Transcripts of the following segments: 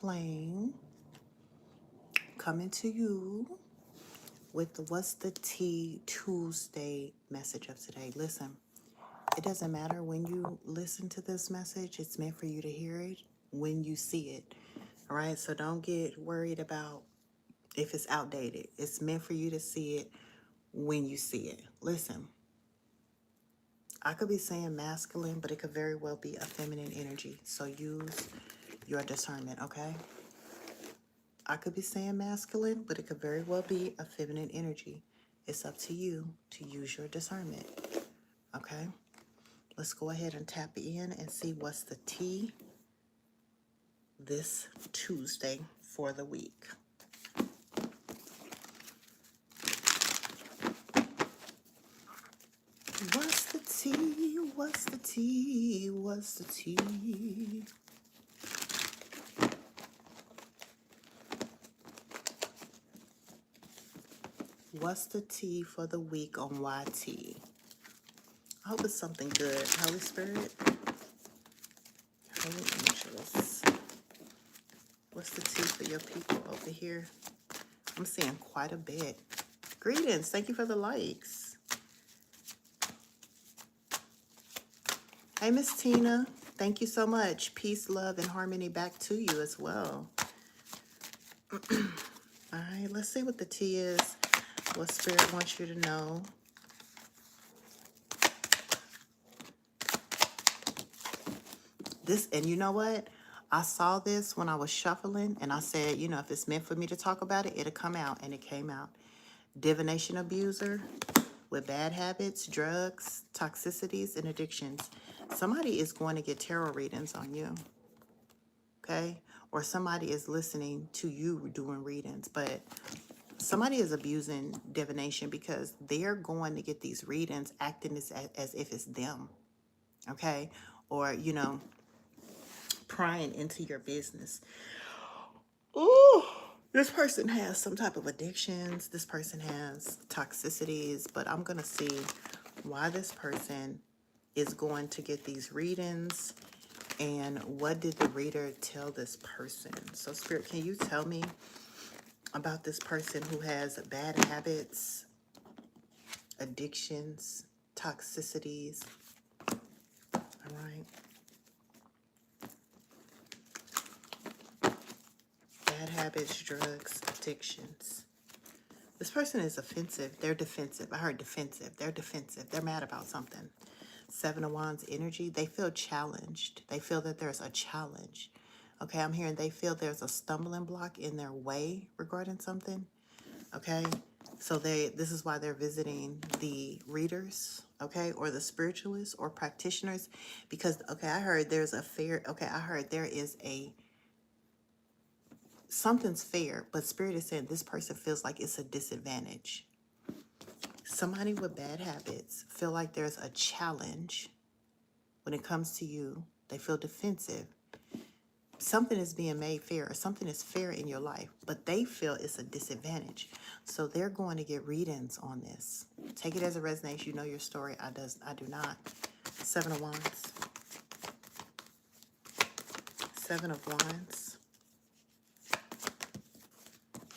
Flame coming to you with the What's the Tea Tuesday message of today. Listen, it doesn't matter when you listen to this message, it's meant for you to hear it when you see it. All right, so don't get worried about if it's outdated. It's meant for you to see it when you see it. Listen, I could be saying masculine, but it could very well be a feminine energy. So use your discernment, okay? I could be saying masculine, but it could very well be a feminine energy. It's up to you to use your discernment, okay? Let's go ahead and tap in and see what's the tea this Tuesday for the week. What's the tea? What's the tea? What's the tea? What's the tea for the week on YT? I hope it's something good. Holy Spirit, Holy Angels. What's the tea for your people over here? I'm seeing quite a bit. Greetings. Thank you for the likes. Hey, Miss Tina. Thank you so much. Peace, love, and harmony back to you as well. All right, let's see what the tea is. What Spirit wants you to know. This, and you know what? I saw this when I was shuffling, and I said, you know, if it's meant for me to talk about it, it'll come out, and it came out. Divination abuser with bad habits, drugs, toxicities, and addictions. Somebody is going to get tarot readings on you, okay? Or somebody is listening to you doing readings, but somebody is abusing divination because they're going to get these readings acting as if it's them, okay? Or, you know, prying into your business. Ooh, this person has some type of addictions. This person has toxicities, but I'm going to see why this person is going to get these readings and what did the reader tell this person. So Spirit, can you tell me about this person who has bad habits, addictions, toxicities? All right. Bad habits, drugs, addictions. This person is offensive. They're defensive. I heard defensive. They're defensive. They're mad about something. Seven of Wands energy. They feel challenged. They feel that there's a challenge. Okay, I'm hearing they feel there's a stumbling block in their way regarding something. Okay, so this is why they're visiting the readers, okay, or the spiritualists or practitioners, because, okay, I heard there's a fair, okay, I heard there is a, something's fair, but Spirit is saying this person feels like it's a disadvantage. Somebody with bad habits feel like there's a challenge when it comes to you. They feel defensive. Something is being made fair, or something is fair in your life, but they feel it's a disadvantage. So they're going to get readings on this. Take it as a resonance. You know your story. I do not. Seven of Wands. Seven of Wands.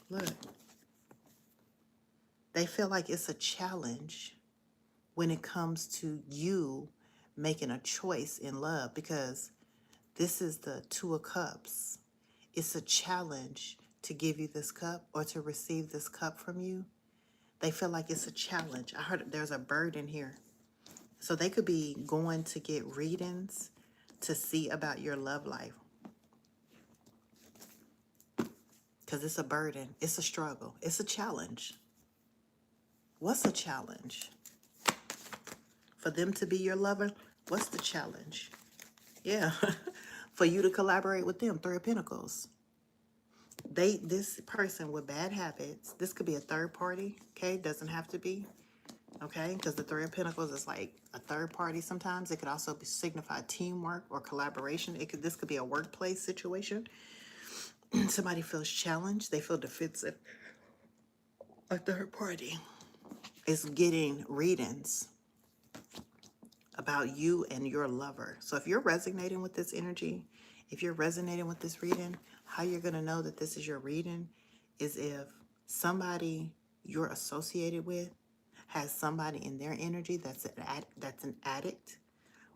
Look. They feel like it's a challenge when it comes to you making a choice in love, because this is the Two of Cups. It's a challenge to give you this cup or to receive this cup from you. They feel like it's a challenge. I heard there's a bird in here. So they could be going to get readings to see about your love life. Because it's a burden. It's a struggle. It's a challenge. What's a challenge? For them to be your lover, what's the challenge? Yeah, for you to collaborate with them, Three of Pentacles. This person with bad habits, this could be a third party, okay? Doesn't have to be, okay? Because the Three of Pentacles is like a third party sometimes. It could also signify teamwork or collaboration. This could be a workplace situation. Somebody feels challenged. They feel defensive. A third party is getting readings about you and your lover. So if you're resonating with this energy, if you're resonating with this reading, How you're going to know that this is your reading is if somebody you're associated with has somebody in their energy that's an addict,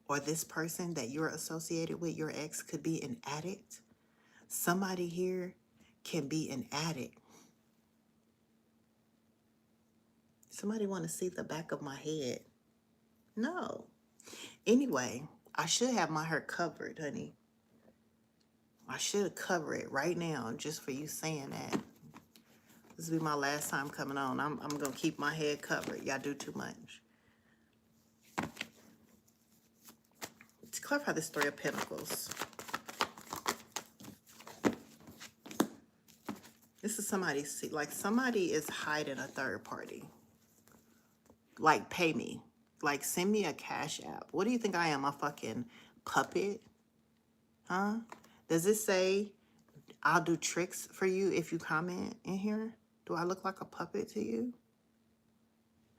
or this person that you're associated with, your ex, could be an addict. Somebody here can be an addict. Somebody want to see the back of my head. No. Anyway, I should have my hair covered, honey. I should cover it right now just for you saying that. This will be my last time coming on. I'm going to keep my head covered. Y'all do too much. To clarify this Three of Pentacles. This is somebody, like somebody is hiding a third party. Like, pay me. Like, send me a cash app. What do you think I am, a fucking puppet? Huh? Does it say I'll do tricks for you if you comment in here? Do I look like a puppet to you?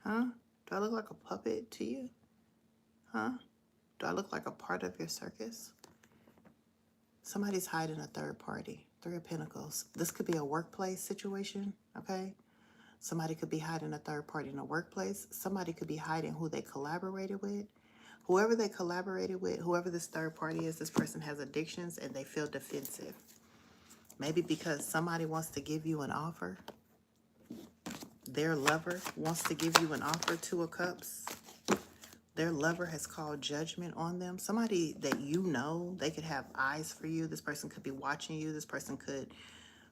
Huh? Do I look like a puppet to you? Huh? Do I look like a part of your circus? Somebody's hiding a third party. Three of Pentacles. This could be a workplace situation, okay? Somebody could be hiding a third party in a workplace. Somebody could be hiding who they collaborated with. Whoever they collaborated with, whoever this third party is, this person has addictions and they feel defensive. Maybe because somebody wants to give you an offer. Their lover wants to give you an offer. Two of Cups. Their lover has called judgment on them. Somebody that you know, they could have eyes for you. This person could be watching you. This person could,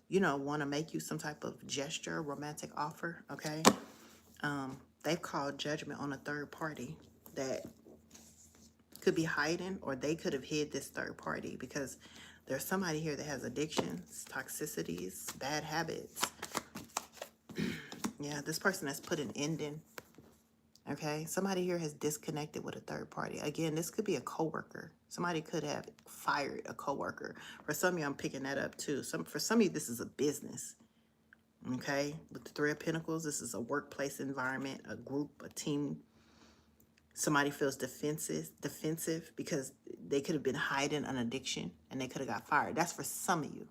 you know, want to make you some type of gesture, romantic offer, okay? They've called judgment on a third party that could be hiding, or they could have hid this third party because there's somebody here that has addictions, toxicities, bad habits. Yeah, this person has put an ending. Okay, somebody here has disconnected with a third party. Again, this could be a coworker. Somebody could have fired a coworker. For some of you, I'm picking that up too. For some of you, this is a business. Okay, with the Three of Pentacles, this is a workplace environment, a group, a team. Somebody feels defensive because they could have been hiding an addiction and they could have got fired. That's for some of you.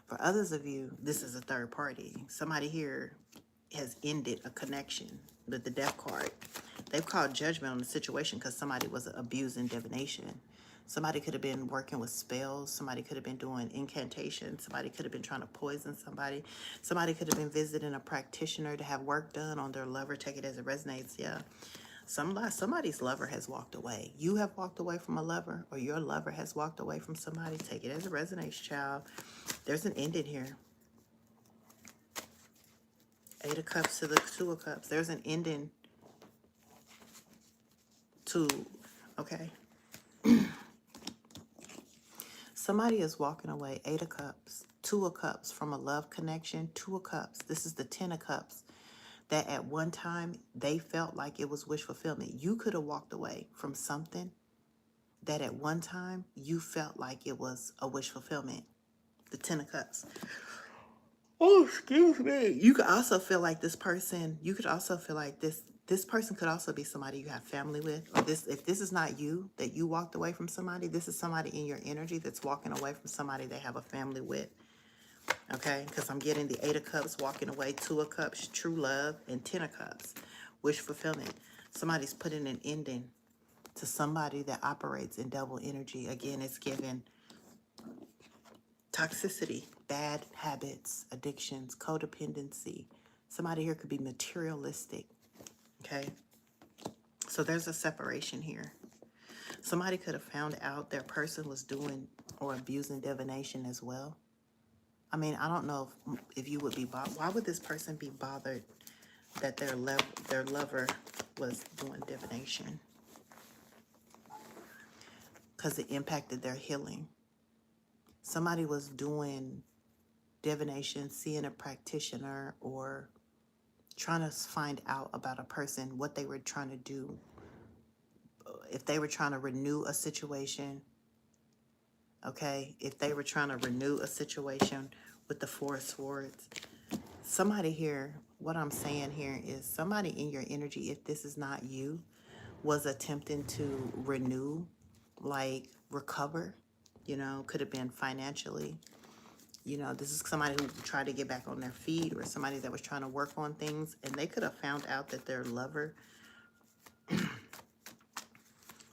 For others of you, this is a third party. Somebody here has ended a connection with the Death card. They've called judgment on the situation because somebody was abusing divination. Somebody could have been working with spells. Somebody could have been doing incantations. Somebody could have been trying to poison somebody. Somebody could have been visiting a practitioner to have work done on their lover. Take it as it resonates. Yeah. Somebody's lover has walked away. You have walked away from a lover, or your lover has walked away from somebody. Take it as it resonates, child. There's an ending here. Eight of Cups to the Two of Cups. There's an ending to, okay. Somebody is walking away. Eight of Cups, Two of Cups from a love connection. Two of Cups. This is the Ten of Cups. That at one time they felt like it was wish fulfillment. You could have walked away from something that at one time you felt like it was a wish fulfillment. The Ten of Cups. Oh, excuse me. You could also feel like this person, you could also feel like this person could also be somebody you have family with. Or if this is not you, that you walked away from somebody, this is somebody in your energy that's walking away from somebody they have a family with. Okay, because I'm getting the Eight of Cups, walking away, Two of Cups, true love, and Ten of Cups, wish fulfillment. Somebody's putting an ending to somebody that operates in double energy. Again, it's given toxicity, bad habits, addictions, codependency. Somebody here could be materialistic, okay? So there's a separation here. Somebody could have found out their person was doing or abusing divination as well. I mean, I don't know if you would be bothered. Why would this person be bothered that their lover was doing divination? Because it impacted their healing. Somebody was doing divination, seeing a practitioner, or trying to find out about a person, what they were trying to do. If they were trying to renew a situation, okay? If they were trying to renew a situation with the Four of Swords. Somebody here, what I'm saying here is somebody in your energy, if this is not you, was attempting to renew, like recover, you know, could have been financially. You know, this is somebody who tried to get back on their feet, or somebody that was trying to work on things, and they could have found out that their lover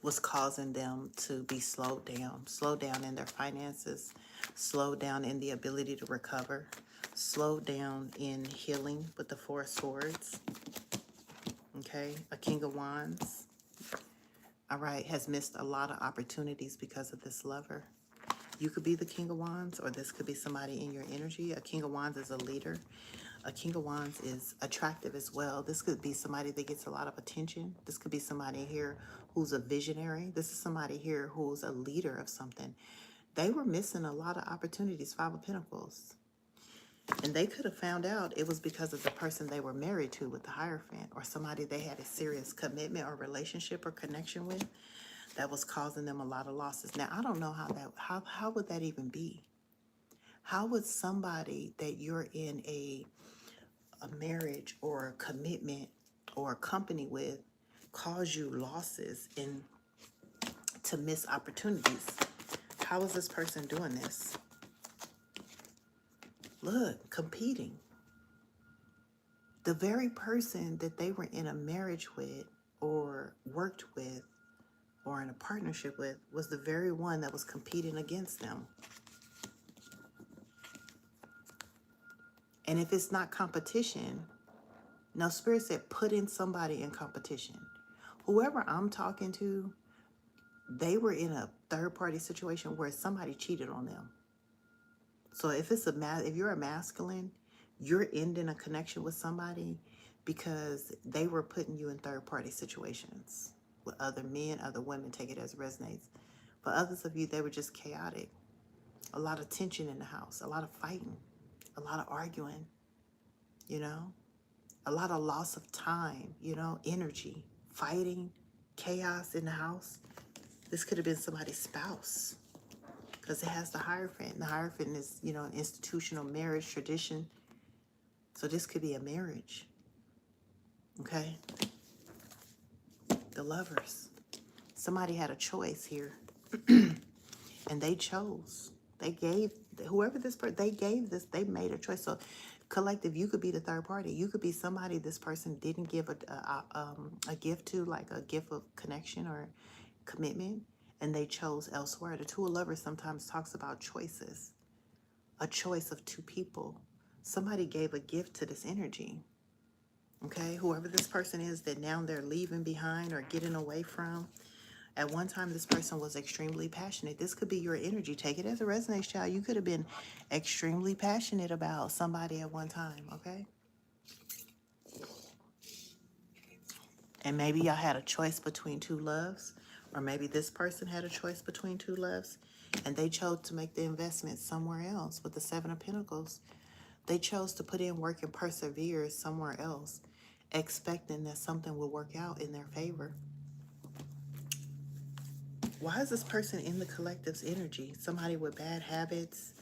was causing them to be slowed down in their finances, slowed down in the ability to recover, slowed down in healing with the Four of Swords. Okay, a King of Wands. All right, has missed a lot of opportunities because of this lover. You could be the King of Wands, or this could be somebody in your energy. A King of Wands is a leader. A King of Wands is attractive as well. This could be somebody that gets a lot of attention. This could be somebody here who's a visionary. This is somebody here who's a leader of something. They were missing a lot of opportunities, Five of Pentacles. And they could have found out it was because of the person they were married to with the Hierophant, or somebody they had a serious commitment or relationship or connection with that was causing them a lot of losses. Now, I don't know how would that even be? How would somebody that you're in a marriage or a commitment or a company with cause you losses and to miss opportunities? How is this person doing this? Look, competing. The very person that they were in a marriage with or worked with or in a partnership with was the very one that was competing against them. And if it's not competition, no, Spirit said put in somebody in competition. Whoever I'm talking to, they were in a third-party situation where somebody cheated on them. So if you're a masculine, you're ending a connection with somebody because they were putting you in third-party situations with other men, other women. Take it as it resonates. For others of you, they were just chaotic. A lot of tension in the house, a lot of fighting, a lot of arguing, you know, a lot of loss of time, you know, energy, fighting, chaos in the house. This could have been somebody's spouse because it has the Hierophant. The Hierophant is, you know, an institutional marriage tradition. So this could be a marriage. Okay? The Lovers. Somebody had a choice here. And they chose. They gave, whoever this person, they gave this, they made a choice. So collective, you could be the third party. You could be somebody this person didn't give a gift to, like a gift of connection or commitment, and they chose elsewhere. The Two of Lovers sometimes talks about choices. A choice of two people. Somebody gave a gift to this energy. Okay, whoever this person is that now they're leaving behind or getting away from. At one time, this person was extremely passionate. This could be your energy. Take it as a resonates, child. You could have been extremely passionate about somebody at one time, okay? And maybe y'all had a choice between two loves, or maybe this person had a choice between two loves, and they chose to make the investment somewhere else with the Seven of Pentacles. They chose to put in work and persevere somewhere else, expecting that something will work out in their favor. Why is this person in the collective's energy? Somebody with bad habits.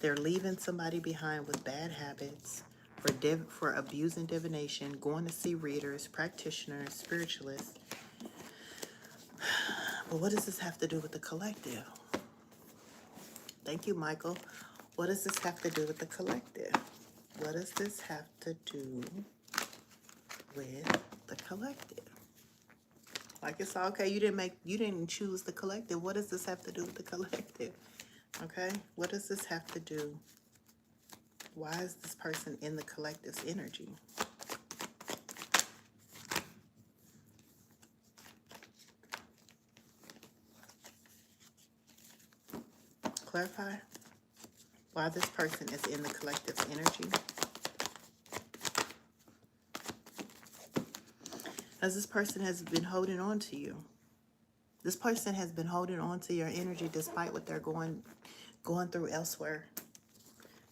They're leaving somebody behind with bad habits for abusing divination, going to see readers, practitioners, spiritualists. But what does this have to do with the collective? Thank you, Michael. What does this have to do with the collective? What does this have to do with the collective? Like, it's all okay. You didn't choose the collective. What does this have to do with the collective? Okay? What does this have to do? Why is this person in the collective's energy? Clarify why this person is in the collective's energy. As this person has been holding on to you. This person has been holding on to your energy despite what they're going through elsewhere.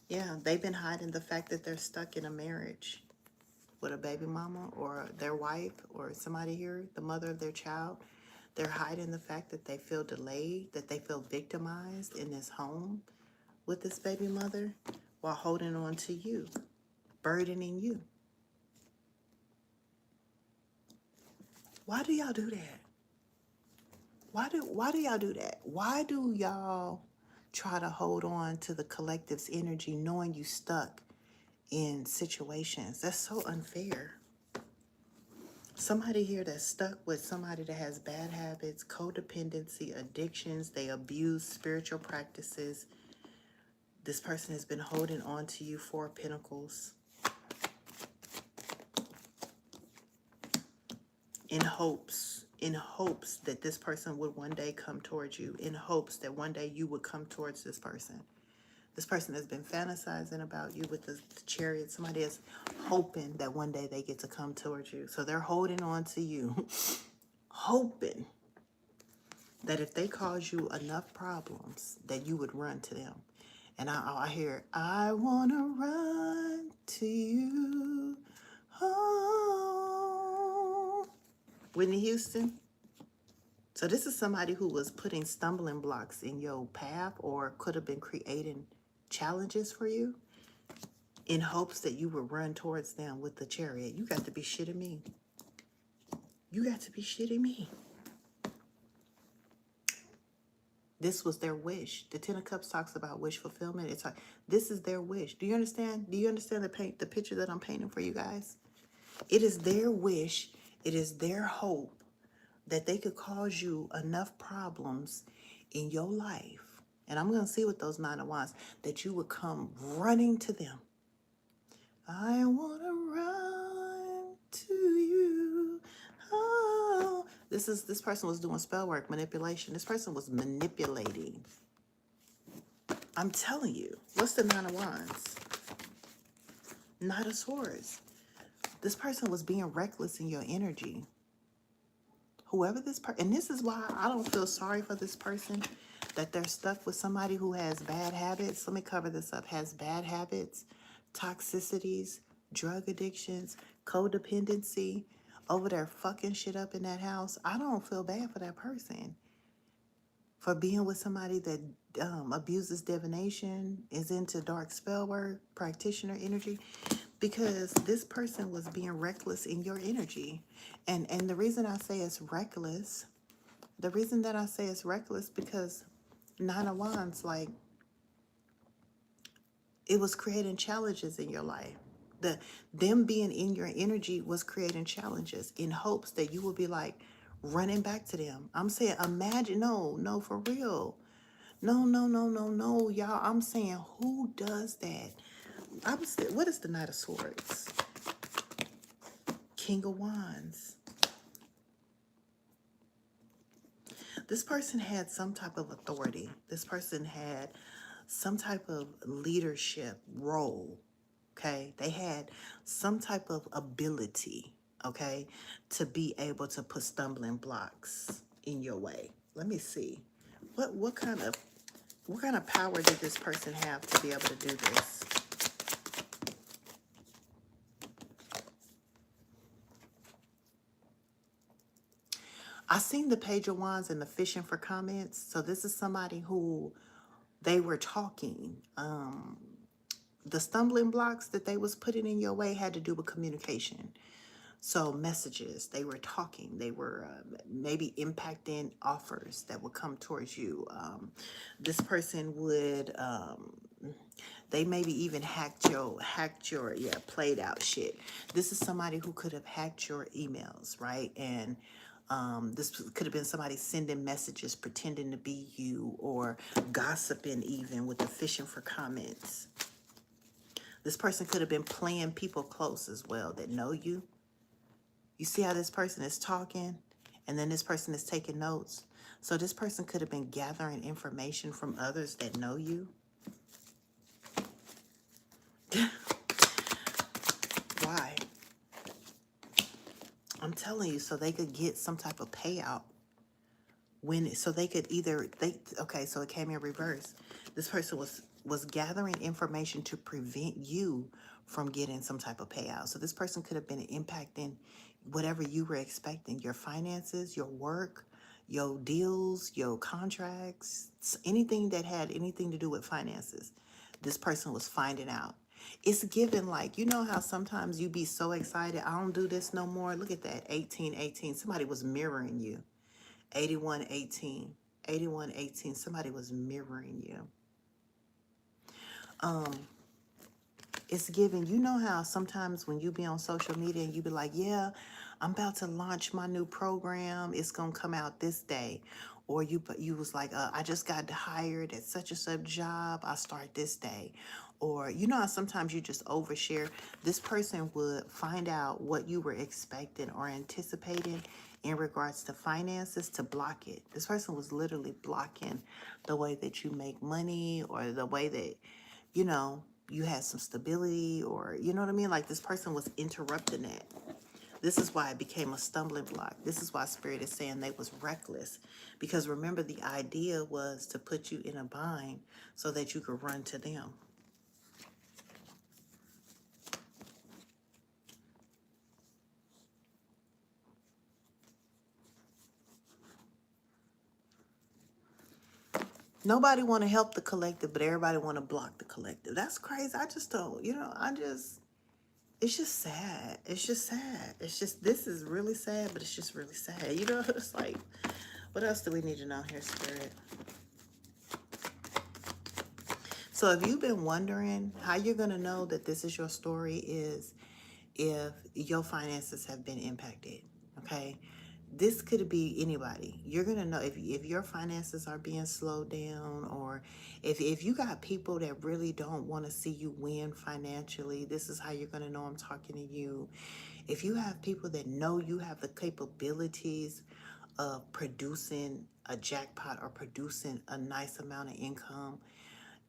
Yeah, they've been hiding the fact that they're stuck in a marriage with a baby mama or their wife or somebody here, the mother of their child. They're hiding the fact that they feel delayed, that they feel victimized in this home with this baby mother while holding on to you, burdening you. Why do y'all do that? Why do y'all do that? Why do y'all try to hold on to the collective's energy knowing you stuck in situations. That's so unfair. Somebody here that's stuck with somebody that has bad habits, codependency, addictions, they abuse spiritual practices. This person has been holding on to you, Four of Pentacles, in hopes that this person would one day come towards you, in hopes that one day you would come towards this person. This person has been fantasizing about you with the Chariot. Somebody is hoping that one day they get to come towards you. So they're holding on to you, hoping that if they cause you enough problems, that you would run to them. And I hear, I want to run to you. Oh. Whitney Houston. So this is somebody who was putting stumbling blocks in your path, or could have been creating challenges for you in hopes that you would run towards them with the Chariot. You got to be shitting me. You got to be shitting me. This was their wish. The Ten of Cups talks about wish fulfillment. It's like, this is their wish. Do you understand? Do you understand the picture that I'm painting for you guys? It is their wish. It is their hope that they could cause you enough problems in your life. And I'm going to see with those Nine of Wands that you would come running to them. I want to run to you. Oh. This person was doing spell work, manipulation. This person was manipulating. I'm telling you. What's the Nine of Wands? Knight of Swords. This person was being reckless in your energy. Whoever this person, and this is why I don't feel sorry for this person, that they're stuck with somebody who has bad habits. Let me cover this up. Has bad habits, toxicities, drug addictions, codependency, over there fucking shit up in that house. I don't feel bad for that person. For being with somebody that abuses divination, is into dark spell work, practitioner energy. Because this person was being reckless in your energy. And the reason I say it's reckless, the reason that I say it's reckless, because Nine of Wands, like, it was creating challenges in your life. Them being in your energy was creating challenges in hopes that you will be like running back to them. I'm saying, imagine, no, for real. No, y'all. I'm saying, who does that? What is the Knight of Swords? King of Wands. This person had some type of authority. This person had some type of leadership role, okay? They had some type of ability, okay, to be able to put stumbling blocks in your way. Let me see. What kind of power did this person have to be able to do this? I seen the Page of Wands and the fishing for comments. So this is somebody who they were talking. The stumbling blocks that they was putting in your way had to do with communication. So messages, they were talking. They were maybe impacting offers that would come towards you. This person would, they maybe even hacked your, played out shit. This is somebody who could have hacked your emails, right? And this could have been somebody sending messages, pretending to be you, or gossiping even with the fishing for comments. This person could have been playing people close as well that know you. You see how this person is talking, and then this person is taking notes. So this person could have been gathering information from others that know you. Why? I'm telling you, so they could get some type of payout. So they could either, okay, so it came in reverse. This person was gathering information to prevent you from getting some type of payout. So this person could have been impacting whatever you were expecting, your finances, your work, your deals, your contracts, anything that had anything to do with finances. This person was finding out. It's given, like, you know how sometimes you be so excited, I don't do this no more. Look at that, 1818. Somebody was mirroring you. 8118. 8118. Somebody was mirroring you. It's giving, you know how sometimes when you be on social media and you be like, yeah, I'm about to launch my new program. It's going to come out this day. Or you was like, I just got hired at such and such job. I start this day. Or you know how sometimes you just overshare. This person would find out what you were expecting or anticipating in regards to finances to block it. This person was literally blocking the way that you make money or the way that, you know, you had some stability, or you know what I mean? Like this person was interrupting that. This is why it became a stumbling block. This is why Spirit is saying they was reckless. Because remember, the idea was to put you in a bind so that you could run to them. Nobody want to help the collective, but everybody want to block the collective. That's crazy. I just don't, you know, it's just sad. It's just sad. It's just, this is really sad, but it's just really sad. You know, it's like, what else do we need to know here, Spirit? So if you've been wondering how you're going to know that this is your story is if your finances have been impacted, okay? This could be anybody. You're going to know if your finances are being slowed down, or if you got people that really don't want to see you win financially, this is how you're going to know I'm talking to you. If you have people that know you have the capabilities of producing a jackpot or producing a nice amount of income,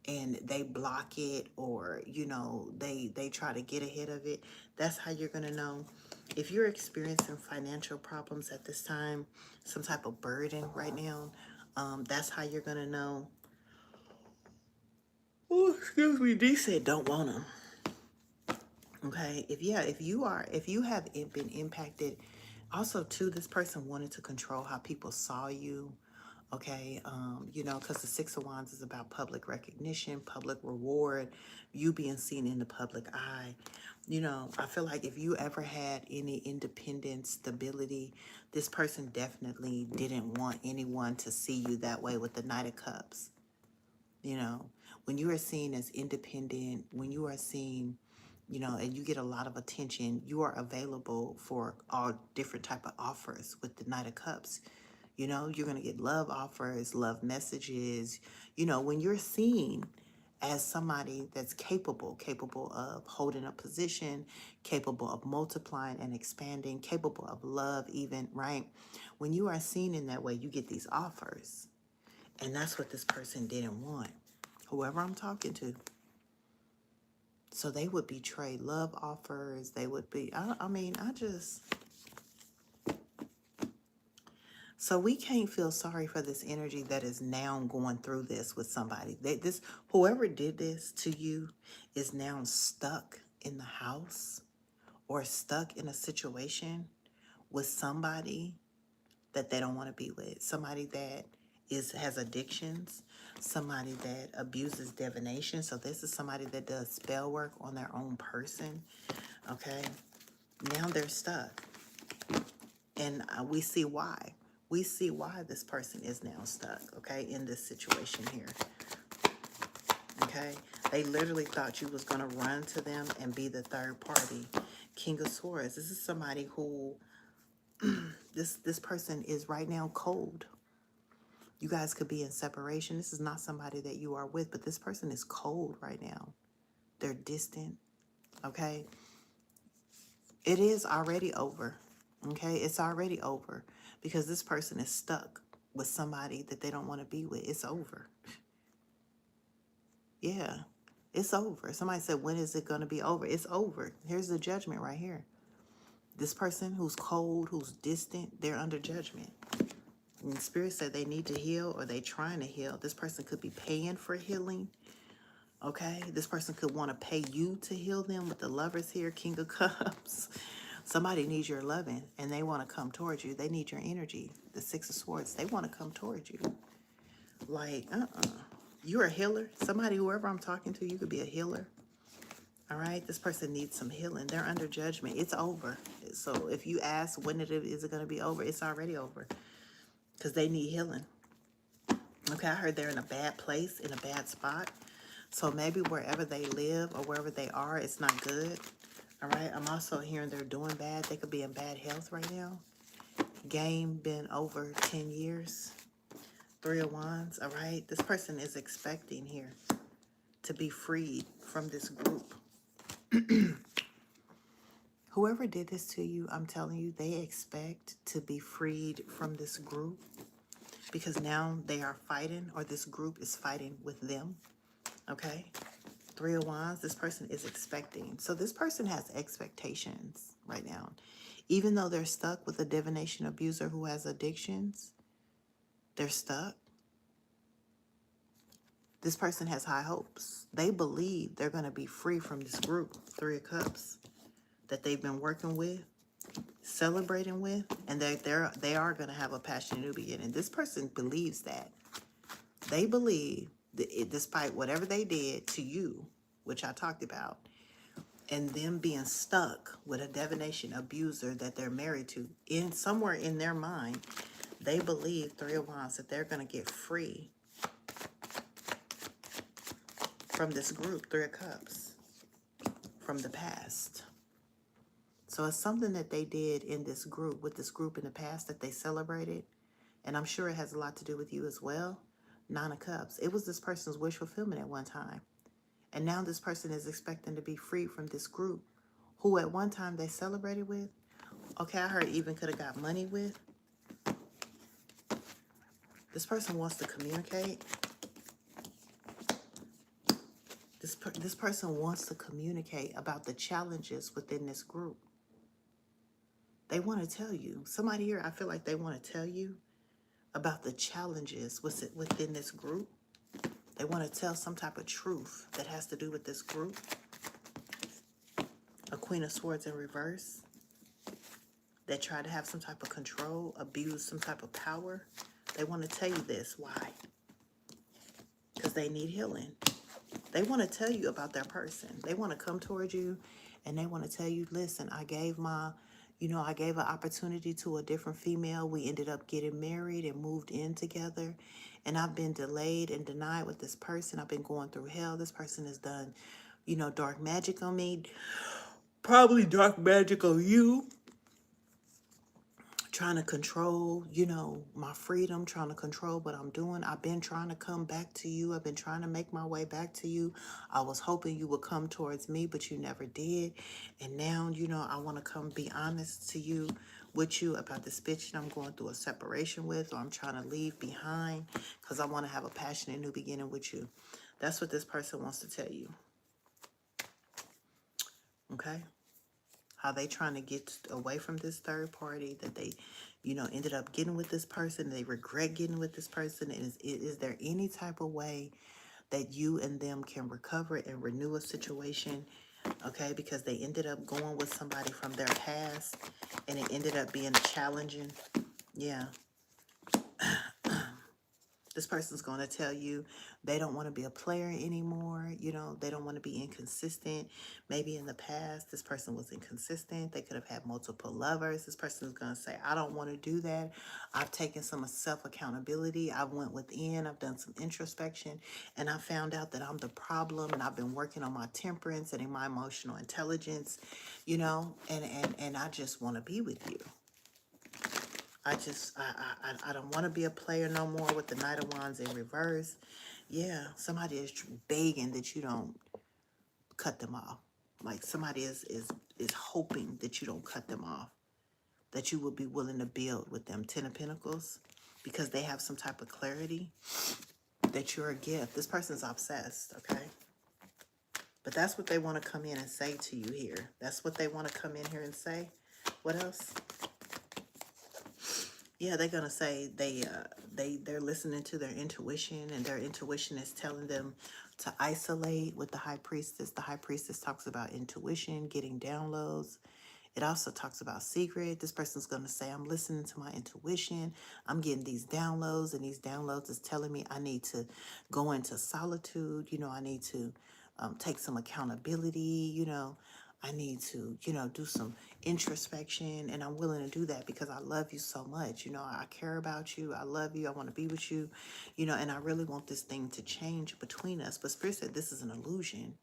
and they block it, or you know they try to get ahead of it, that's how you're going to know. If you're experiencing financial problems at this time, some type of burden right now, that's how you're going to know. Oh, excuse me. D said don't want them. Okay, if you have been impacted, also too, this person wanted to control how people saw you. Okay, you know, because the Six of Wands is about public recognition, public reward, you being seen in the public eye. You know, I feel like if you ever had any independent stability, this person definitely didn't want anyone to see you that way with the Knight of Cups. You know, when you are seen as independent, when you are seen, you know, and you get a lot of attention, you are available for all different type of offers with the Knight of Cups. You know, you're going to get love offers, love messages. You know, when you're seen as somebody that's capable of holding a position, capable of multiplying and expanding, capable of love even, right? When you are seen in that way, you get these offers. And that's what this person didn't want, whoever I'm talking to. So they would betray love offers. They would be, I mean, so we can't feel sorry for this energy that is now going through this with somebody. Whoever did this to you is now stuck in the house or stuck in a situation with somebody that they don't want to be with. Somebody that has addictions, somebody that abuses divination. So this is somebody that does spell work on their own person. Okay, now they're stuck. And we see why. We see why this person is now stuck, okay, in this situation here. Okay, they literally thought you was going to run to them and be the third party. King of Swords. This is somebody who, this person is right now cold. You guys could be in separation. This is not somebody that you are with, but this person is cold right now. They're distant, okay? It is already over, okay? It's already over because this person is stuck with somebody that they don't want to be with. It's over. Yeah, it's over. Somebody said, when is it going to be over? It's over. Here's the judgment right here. This person who's cold, who's distant, they're under judgment. And Spirit said they need to heal, or they trying to heal. This person could be paying for healing. Okay, this person could want to pay you to heal them with the Lovers here, King of Cups. Somebody needs your loving and they want to come towards you. They need your energy. The Six of Swords, they want to come towards you. Like, you're a healer. Somebody, whoever I'm talking to, you could be a healer. All right, this person needs some healing. They're under judgment. It's over. So if you ask when is it going to be over, it's already over because they need healing. Okay, I heard they're in a bad place, in a bad spot. So maybe wherever they live or wherever they are, it's not good. All right. I'm also hearing they're doing bad. They could be in bad health right now. Game been over 10 years. 3 of Wands. All right. This person is expecting here to be freed from this group. Whoever did this to you, I'm telling you, they expect to be freed from this group because now they are fighting, or this group is fighting with them. Okay. 3 of Wands, this person is expecting. So this person has expectations right now. Even though they're stuck with a divination abuser who has addictions, they're stuck. This person has high hopes. They believe they're going to be free from this group, 3 of Cups, that they've been working with, celebrating with, and they are going to have a passionate new beginning. This person believes that. They believe that despite whatever they did to you, which I talked about, and them being stuck with a divination abuser that they're married to, in somewhere in their mind, they believe, 3 of Wands, that they're going to get free from this group, 3 of Cups, from the past. So it's something that they did in this group, with this group in the past that they celebrated. And I'm sure it has a lot to do with you as well. 9 of Cups. It was this person's wish fulfillment at one time. And now this person is expecting to be free from this group who at one time they celebrated with. Okay, I heard even could have got money with. This person wants to communicate. This person wants to communicate about the challenges within this group. They want to tell you. Somebody here, I feel like they want to tell you about the challenges within this group. They want to tell some type of truth that has to do with this group. A Queen of Swords in reverse. They try to have some type of control, abuse some type of power. They want to tell you this. Why? Because they need healing. They want to tell you about their person. They want to come towards you and they want to tell you, listen, I gave an opportunity to a different female. We ended up getting married and moved in together. And I've been delayed and denied with this person. I've been going through hell. This person has done, dark magic on me. Probably dark magic on you. Trying to control, my freedom, trying to control what I'm doing. I've been trying to come back to you. I've been trying to make my way back to you. I was hoping you would come towards me, but you never did. And now, I want to come be honest to you, with you about this bitch that I'm going through a separation with, or I'm trying to leave behind because I want to have a passionate new beginning with you. That's what this person wants to tell you. Okay? How they trying to get away from this third party that they, ended up getting with this person. They regret getting with this person. Is there any type of way that you and them can recover and renew a situation? Okay, because they ended up going with somebody from their past and it ended up being challenging. Yeah. This person's going to tell you they don't want to be a player anymore. They don't want to be inconsistent. Maybe in the past, this person was inconsistent. They could have had multiple lovers. This person is going to say, I don't want to do that. I've taken some self-accountability. I went within. I've done some introspection. And I found out that I'm the problem. And I've been working on my temperance and in my emotional intelligence, and I just want to be with you. I don't want to be a player no more with the Knight of Wands in reverse. Yeah, somebody is begging that you don't cut them off. Like somebody is hoping that you don't cut them off. That you would be willing to build with them. 10 of Pentacles. Because they have some type of clarity that you're a gift. This person's obsessed, okay? But that's what they want to come in and say to you here. That's what they want to come in here and say. What else? Yeah, they're gonna say they're listening to their intuition, and their intuition is telling them to isolate with the High Priestess. The High Priestess talks about intuition, getting downloads. It also talks about secret. This person's gonna say, I'm listening to my intuition. I'm getting these downloads, and these downloads is telling me I need to go into solitude. I need to take some accountability. I need to, you know, do some introspection, and I'm willing to do that because I love you so much. You know, I care about you. I love you. I want to be with you, you know, and I really want this thing to change between us. But Spirit said this is an illusion.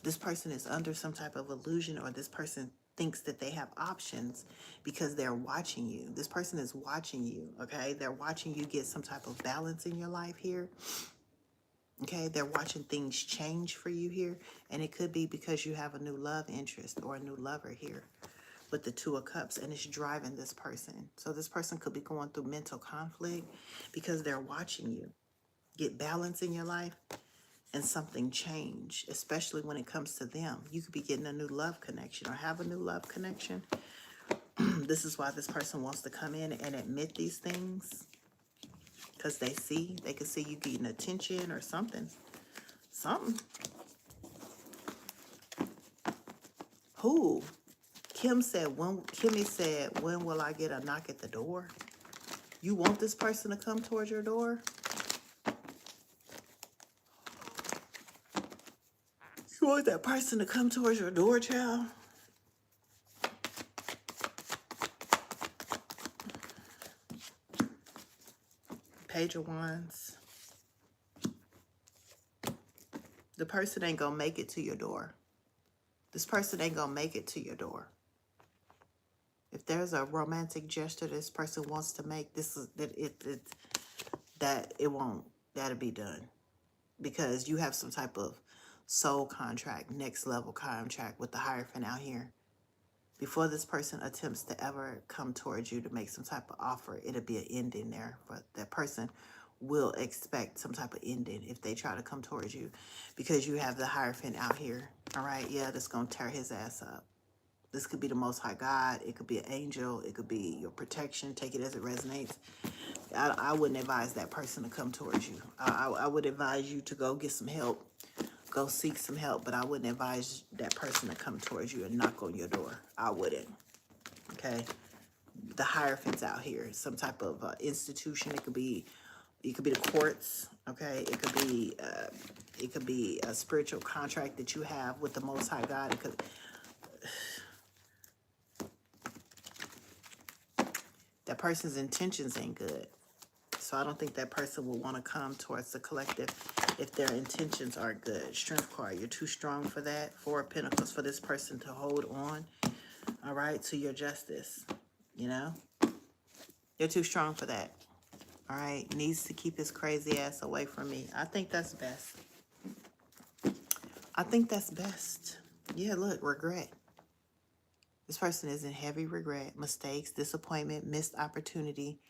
This person is under some type of illusion, or this person thinks that they have options because they're watching you. This person is watching you, okay? They're watching you get some type of balance in your life here. Okay, they're watching things change for you here. And it could be because you have a new love interest or a new lover here with the Two of Cups, and it's driving this person. So this person could be going through mental conflict because they're watching you get balance in your life and something change, especially when it comes to them. You could be getting a new love connection or have a new love connection. This is why this person wants to come in and admit these things, because they can see you getting attention or something. Who? Kimmy said, when will I get a knock at the door? You want this person to come towards your door? You want that person to come towards your door, child? Page of Wands. The person ain't gonna make it to your door. This person ain't gonna make it to your door. If there's a romantic gesture this person wants to make, that'll be done. Because you have some type of soul contract, next level contract with the Hierophant out here. Before this person attempts to ever come towards you to make some type of offer, it'll be an ending there. But that person will expect some type of ending if they try to come towards you, because you have the Hierophant out here. All right, yeah, that's going to tear his ass up. This could be the Most High God. It could be an angel. It could be your protection. Take it as it resonates. I wouldn't advise that person to come towards you. I would advise you to go get some help. Go seek some help. But I wouldn't advise that person to come towards you and knock on your door. I wouldn't. Okay? The Hierophant's out here. Some type of institution. It could be the courts. Okay? It could be a spiritual contract that you have with the Most High God. It could... That person's intentions ain't good. So I don't think that person will want to come towards the collective if their intentions aren't good. Strength card, you're too strong for that. Four of Pentacles, for this person to hold on, all right, to your justice, you know? You're too strong for that, all right? Needs to keep his crazy ass away from me. I think that's best. I think that's best. Yeah, look, regret. This person is in heavy regret, mistakes, disappointment, missed opportunity,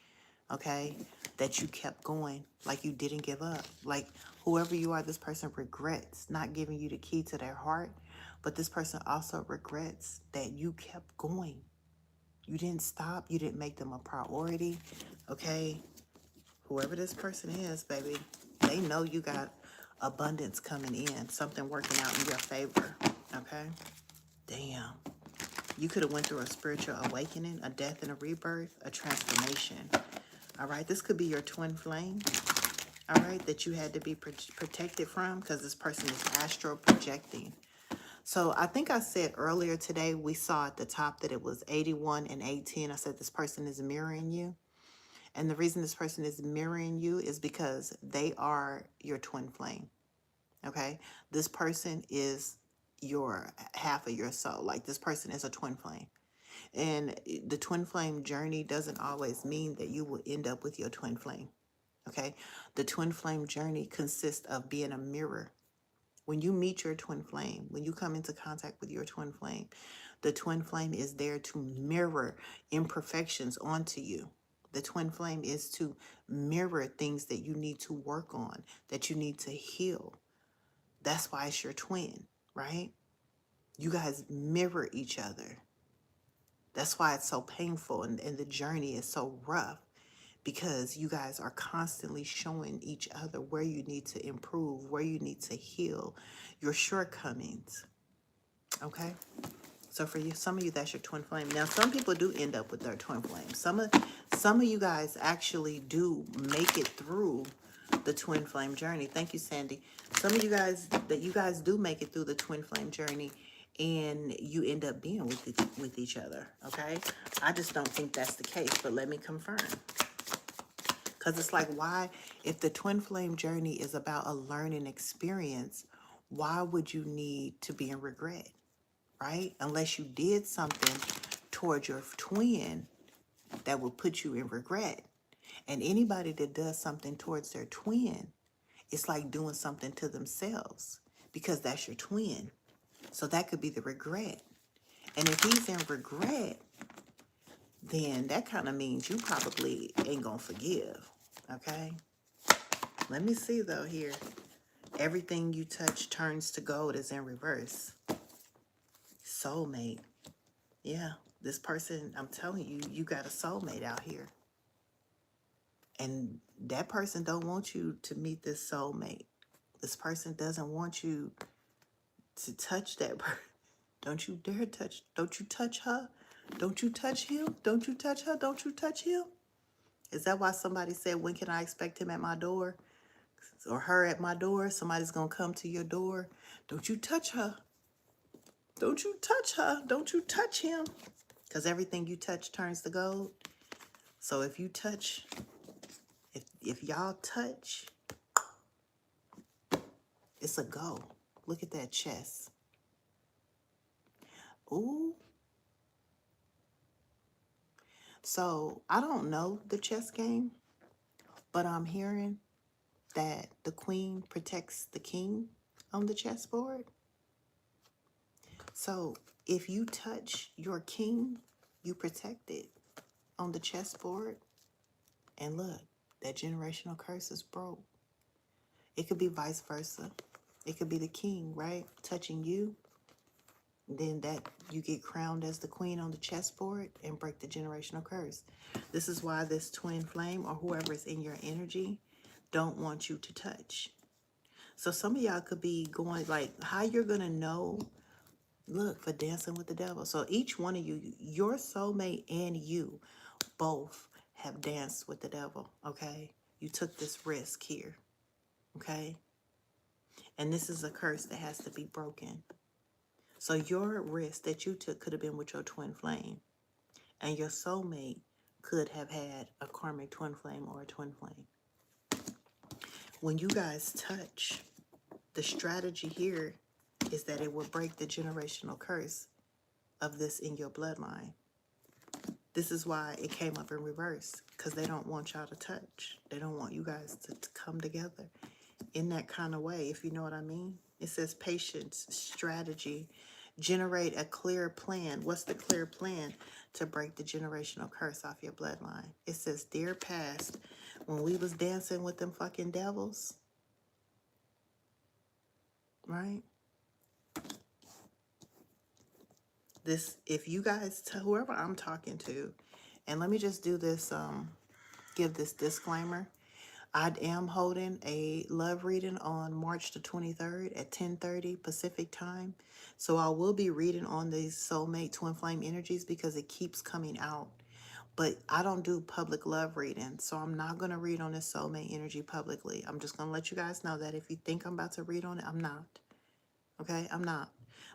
okay, that you kept going, like you didn't give up. Like whoever you are, this person regrets not giving you the key to their heart, but this person also regrets that you kept going. You didn't stop. You didn't make them a priority, okay? Whoever this person is, baby, they know you got abundance coming in, something working out in your favor, okay? Damn. You could have went through a spiritual awakening, a death and a rebirth, a transformation. All right, this could be your twin flame, all right, that you had to be protected from, because this person is astral projecting. So I think I said earlier today, we saw at the top that it was 81 and 18. I said this person is mirroring you. And the reason this person is mirroring you is because they are your twin flame, okay? This person is your half of your soul. Like this person is a twin flame. And the twin flame journey doesn't always mean that you will end up with your twin flame, okay? The twin flame journey consists of being a mirror. When you meet your twin flame, when you come into contact with your twin flame, the twin flame is there to mirror imperfections onto you. The twin flame is to mirror things that you need to work on, that you need to heal. That's why it's your twin, right? You guys mirror each other. That's why it's so painful and the journey is so rough, because you guys are constantly showing each other where you need to improve, where you need to heal, your shortcomings, okay? So for you, some of you, that's your twin flame. Now, some people do end up with their twin flame. Some of you guys actually do make it through the twin flame journey. Thank you, Sandy. Some of you guys, you guys do make it through the twin flame journey, and you end up being with each other, okay? I just don't think that's the case, but let me confirm. Because it's like, why, if the twin flame journey is about a learning experience, why would you need to be in regret, right? Unless you did something towards your twin that will put you in regret. And anybody that does something towards their twin, it's like doing something to themselves because that's your twin. So that could be the regret. And if he's in regret, then that kind of means you probably ain't gonna forgive, okay? Let me see though here. Everything you touch turns to gold is in reverse. Soulmate. Yeah, this person, I'm telling you, you got a soulmate out here. And that person don't want you to meet this soulmate. This person doesn't want you to touch that person. Don't you dare touch. Don't you touch her. Don't you touch him. Don't you touch her. Don't you touch him. Is that why somebody said, when can I expect him at my door? Or her at my door? Somebody's going to come to your door. Don't you touch her. Don't you touch her. Don't you touch him. Because everything you touch turns to gold. So if you touch, if y'all touch, it's a go. Look at that chest. Ooh. So I don't know the chess game, but I'm hearing that the queen protects the king on the chessboard. So if you touch your king, you protect it on the chessboard. And look, that generational curse is broke. It could be vice versa. It could be the king, right? Touching you. Then that you get crowned as the queen on the chessboard and break the generational curse. This is why this twin flame or whoever is in your energy don't want you to touch. So some of y'all could be going like, how you're going to know, look, for dancing with the devil. So each one of you, your soulmate and you both have danced with the devil, okay? You took this risk here, okay? And this is a curse that has to be broken. So your risk that you took could have been with your twin flame. And your soulmate could have had a karmic twin flame or a twin flame. When you guys touch, the strategy here is that it will break the generational curse of this in your bloodline. This is why it came up in reverse, because they don't want y'all to touch. They don't want you guys to come together in that kind of way, if you know what I mean. It says patience, strategy, generate a clear plan. What's the clear plan? To break the generational curse off your bloodline. It says, dear past, when we was dancing with them fucking devils, right? This, if you guys, whoever I'm talking to, and let me just do this, give this disclaimer. I am holding a love reading on March the 23rd at 10:30 Pacific time. So I will be reading on these soulmate twin flame energies because it keeps coming out. But I don't do public love readings, so I'm not going to read on this soulmate energy publicly. I'm just going to let you guys know that if you think I'm about to read on it, I'm not. Okay, I'm not.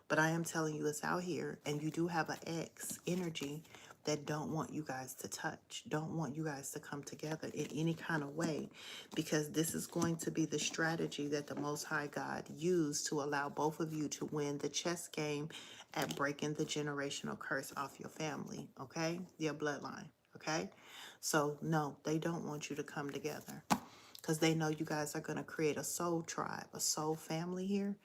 But I am telling you it's out here, and you do have an ex energy that don't want you guys to touch, don't want you guys to come together in any kind of way, because this is going to be the strategy that the Most High God used to allow both of you to win the chess game at breaking the generational curse off your family, okay? Your bloodline, okay? So, no, they don't want you to come together because they know you guys are going to create a soul tribe, a soul family here.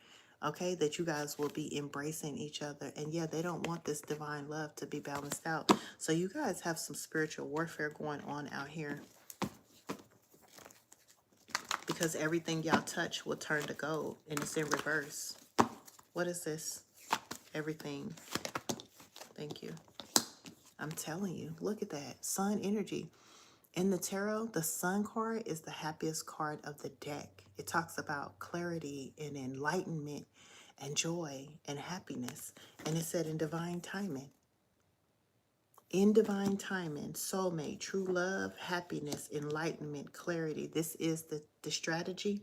Okay, that you guys will be embracing each other. And yeah, they don't want this divine love to be balanced out. So you guys have some spiritual warfare going on out here. Because everything y'all touch will turn to gold. And it's in reverse. What is this? Everything. Thank you. I'm telling you. Look at that. Sun energy. In the tarot, the Sun card is the happiest card of the deck. It talks about clarity and enlightenment and joy and happiness. And it said in divine timing. In divine timing, soulmate, true love, happiness, enlightenment, clarity. This is the strategy.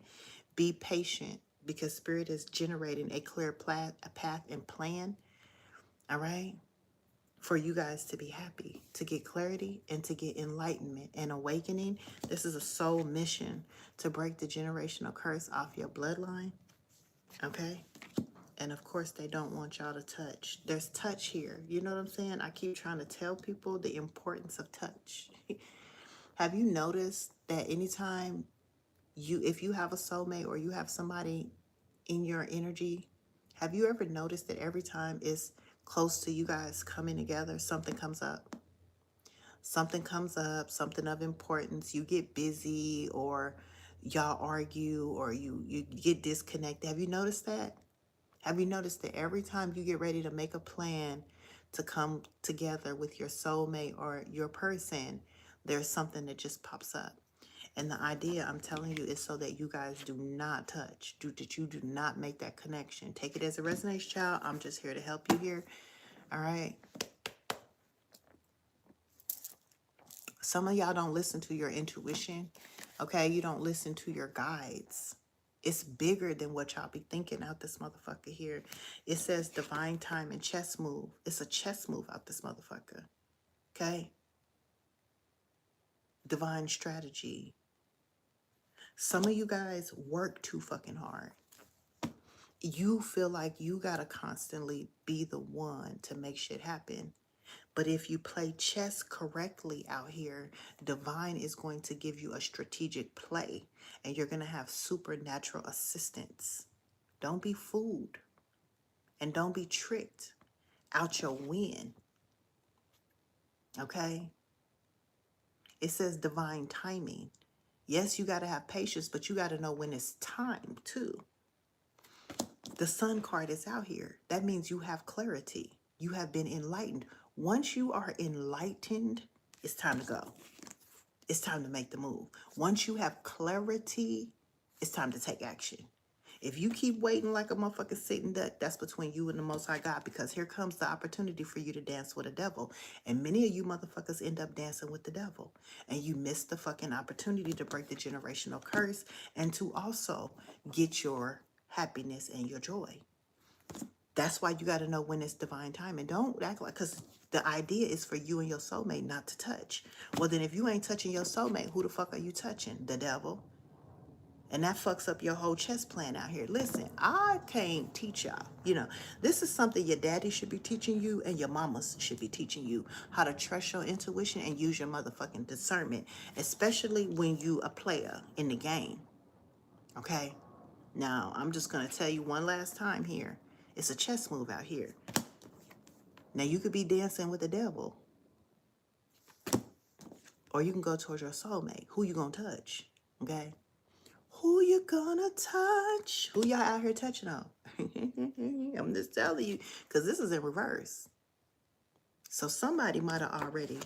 Be patient. because Spirit is generating a clear a path and plan, all right, for you guys to be happy, to get clarity, and to get enlightenment and awakening. This is a soul mission to break the generational curse off your bloodline, okay? And of course, they don't want y'all to touch. There's touch here. You know what I'm saying? I keep trying to tell people the importance of touch. Have you noticed that anytime if you have a soulmate or you have somebody in your energy, have you ever noticed that every time it's close to you guys coming together, something comes up? Something comes up, something of importance. You get busy, or y'all argue, or you get disconnected. Have you noticed that? Have you noticed that every time you get ready to make a plan to come together with your soulmate or your person, there's something that just pops up? And the idea, I'm telling you, is so that you guys do not touch, that you do not make that connection. Take it as a resonates, child. I'm just here to help you here. All right. Some of y'all don't listen to your intuition. Okay. You don't listen to your guides. It's bigger than what y'all be thinking out this motherfucker here. It says divine time and chess move. It's a chess move out this motherfucker. Okay. Divine strategy. Some of you guys work too fucking hard. You feel like you gotta constantly be the one to make shit happen. But if you play chess correctly out here, divine is going to give you a strategic play, and you're gonna have supernatural assistance. Don't be fooled, and don't be tricked out your win. Okay? It says divine timing. Yes, you gotta have patience, but you gotta know when it's time too. The Sun card is out here. That means you have clarity. You have been enlightened. Once you are enlightened, it's time to go. It's time to make the move. Once you have clarity, it's time to take action. If you keep waiting like a motherfucking sitting duck, that's between you and the Most High God, because here comes the opportunity for you to dance with the devil. And many of you motherfuckers end up dancing with the devil. And you miss the fucking opportunity to break the generational curse and to also get your happiness and your joy. That's why you got to know when it's divine time. And don't act like, because the idea is for you and your soulmate not to touch. Well, then if you ain't touching your soulmate, who the fuck are you touching? The devil. And that fucks up your whole chess plan out here. Listen, I can't teach y'all. You know, this is something your daddy should be teaching you and your mamas should be teaching you, how to trust your intuition and use your motherfucking discernment, especially when you a player in the game. Okay? Now, I'm just going to tell you one last time here. It's a chess move out here. Now, you could be dancing with the devil, or you can go towards your soulmate. Who you going to touch? Okay? Who you gonna touch? Who y'all out here touching on? I'm just telling you, because this is in reverse. So somebody might have already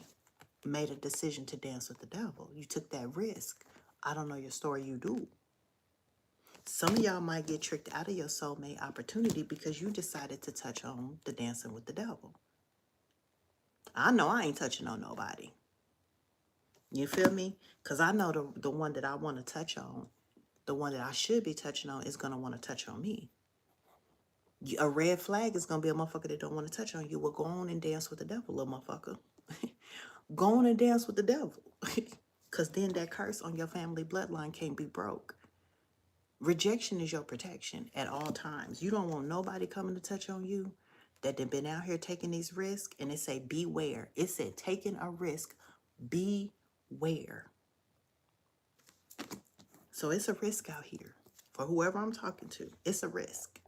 made a decision to dance with the devil. You took that risk. I don't know your story, you do. Some of y'all might get tricked out of your soulmate opportunity because you decided to touch on the dancing with the devil. I know I ain't touching on nobody. You feel me? Because I know the one that I want to touch on, the one that I should be touching on, is going to want to touch on me. A red flag is going to be a motherfucker that don't want to touch on you. Well, go on and dance with the devil, little motherfucker. Go on and dance with the devil. Because then that curse on your family bloodline can't be broke. Rejection is your protection at all times. You don't want nobody coming to touch on you that have been out here taking these risks. And it say beware. It said taking a risk, beware. So it's a risk out here for whoever I'm talking to. It's a risk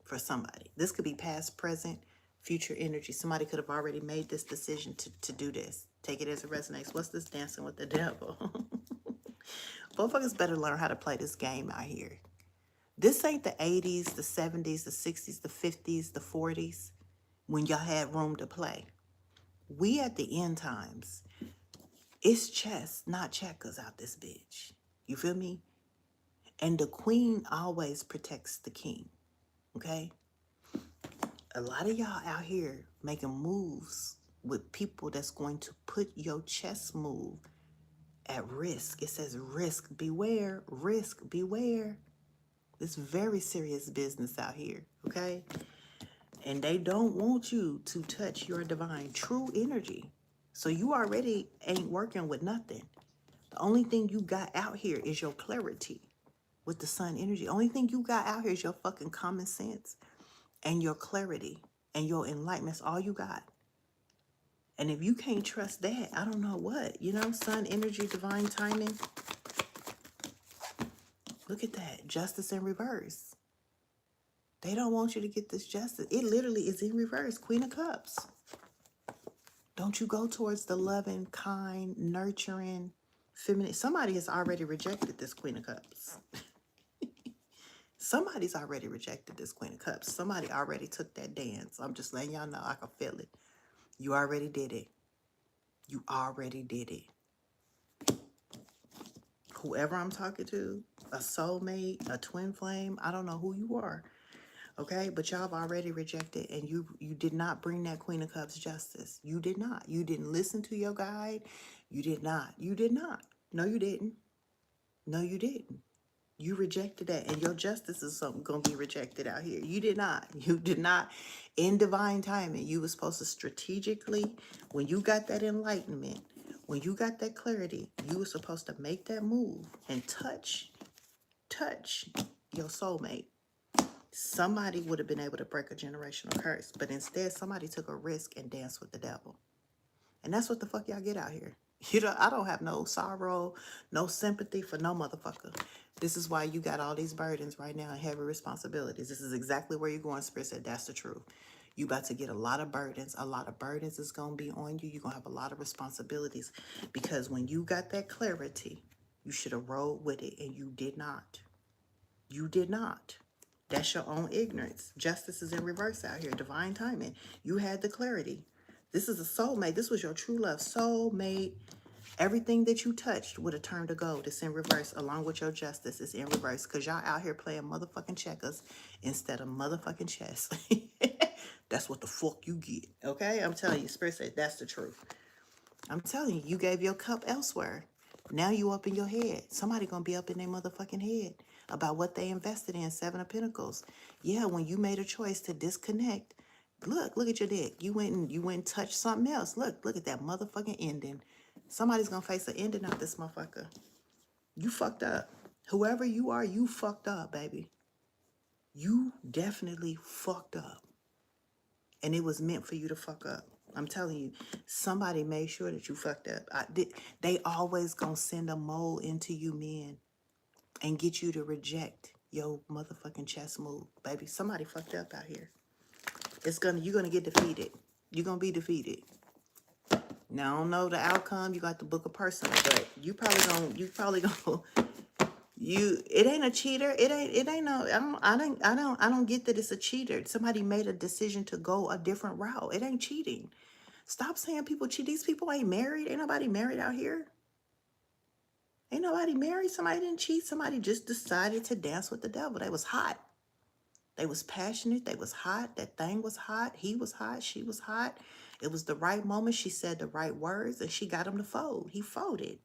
for somebody. This could be past, present, future energy. Somebody could have already made this decision to do this. Take it as it resonates. What's this dancing with the devil? Motherfuckers better learn how to play this game out here. This ain't the 80s, the 70s, the 60s, the 50s, the 40s, when y'all had room to play. We at the end times. It's chess, not checkers out this bitch. You feel me? And the queen always protects the king. Okay? A lot of y'all out here making moves with people that's going to put your chess move at risk. It says risk, beware, risk, beware. It's very serious business out here, okay? And they don't want you to touch your divine true energy. So you already ain't working with nothing. The only thing you got out here is your clarity with the sun energy. Only thing you got out here is your fucking common sense and your clarity and your enlightenment. That's all you got. And if you can't trust that, I don't know what. You know, sun energy, divine timing. Look at that. Justice in reverse. They don't want you to get this justice. It literally is in reverse. Queen of Cups. Don't you go towards the loving, kind, nurturing, feminine. Somebody has already rejected this Queen of Cups. Somebody's already rejected this Queen of Cups. Somebody already took that dance. I'm just letting y'all know. I can feel it. You already did it. You already did it. Whoever I'm talking to, a soulmate, a twin flame, I don't know who you are. Okay, but y'all have already rejected, and you did not bring that Queen of Cups justice. You did not. You didn't listen to your guide. You did not. You did not. No, you didn't. No, you didn't. You rejected that, and your justice is something going to be rejected out here. You did not. You did not. In divine timing, you were supposed to strategically, when you got that enlightenment, when you got that clarity, you were supposed to make that move and touch your soulmate. Somebody would have been able to break a generational curse, but instead somebody took a risk and danced with the devil. And that's what the fuck y'all get out here. You know, I don't have no sorrow, no sympathy for no motherfucker. This is why you got all these burdens right now and heavy responsibilities. This is exactly where you're going. Spirit said that's the truth. You about to get a lot of burdens. A lot of burdens is going to be on you. You're going to have a lot of responsibilities because when you got that clarity, you should have rolled with it, and you did not. You did not. That's your own ignorance. Justice is in reverse out here. Divine timing. You had the clarity. This is a soulmate. This was your true love. Soulmate. Everything that you touched would have turned to gold. It's in reverse. Along with your justice, it's in reverse. Because y'all out here playing motherfucking checkers instead of motherfucking chess. That's what the fuck you get. Okay? I'm telling you. Spirit said that's the truth. I'm telling you. You gave your cup elsewhere. Now you up in your head. Somebody gonna be up in their motherfucking head about what they invested in. Seven of Pentacles. Yeah, when you made a choice to disconnect, look at your deck. You went and touched something else. Look at that motherfucking ending. Somebody's gonna face an ending out this motherfucker. You fucked up. Whoever you are, you fucked up, baby. You definitely fucked up. And it was meant for you to fuck up. I'm telling you, somebody made sure that you fucked up. They always gonna send a mole into you, men, and get you to reject your motherfucking chess move, baby. Somebody fucked up out here. You're gonna get defeated. You're gonna be defeated. Now I don't know the outcome. You got the book of person, but you it ain't a cheater. It ain't no, I don't get that it's a cheater. Somebody made a decision to go a different route. It ain't cheating. Stop saying people cheat. These people ain't married. Ain't nobody married out here. Ain't nobody married. Somebody didn't cheat. Somebody just decided to dance with the devil. They was hot. They was passionate. They was hot. That thing was hot. He was hot. She was hot. It was the right moment. She said the right words, and she got him to fold. He folded.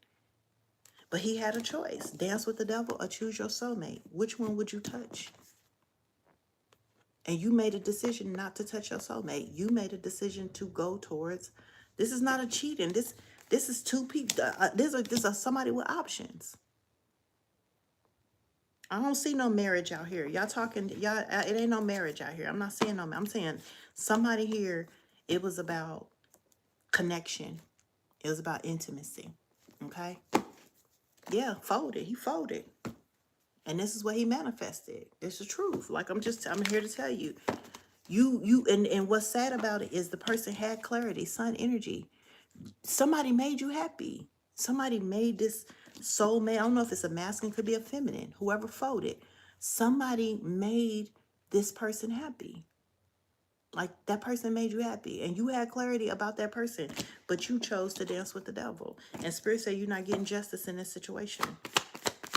But he had a choice. Dance with the devil or choose your soulmate. Which one would you touch? And you made a decision not to touch your soulmate. You made a decision to go towards. This is not a cheating. This is two people. This is somebody with options. I don't see no marriage out here. Y'all talking. Y'all. It ain't no marriage out here. I'm not saying no. I'm saying somebody here. It was about connection. It was about intimacy. Okay. Yeah, folded. He folded. And this is what he manifested. It's the truth. Like I'm here to tell you. And what's sad about it is the person had clarity, sun energy. Somebody made you happy. Somebody made this soulmate. I don't know if it's a masculine, could be a feminine. Whoever folded. Somebody made this person happy. Like that person made you happy. And you had clarity about that person. But you chose to dance with the devil. And Spirit said you're not getting justice in this situation.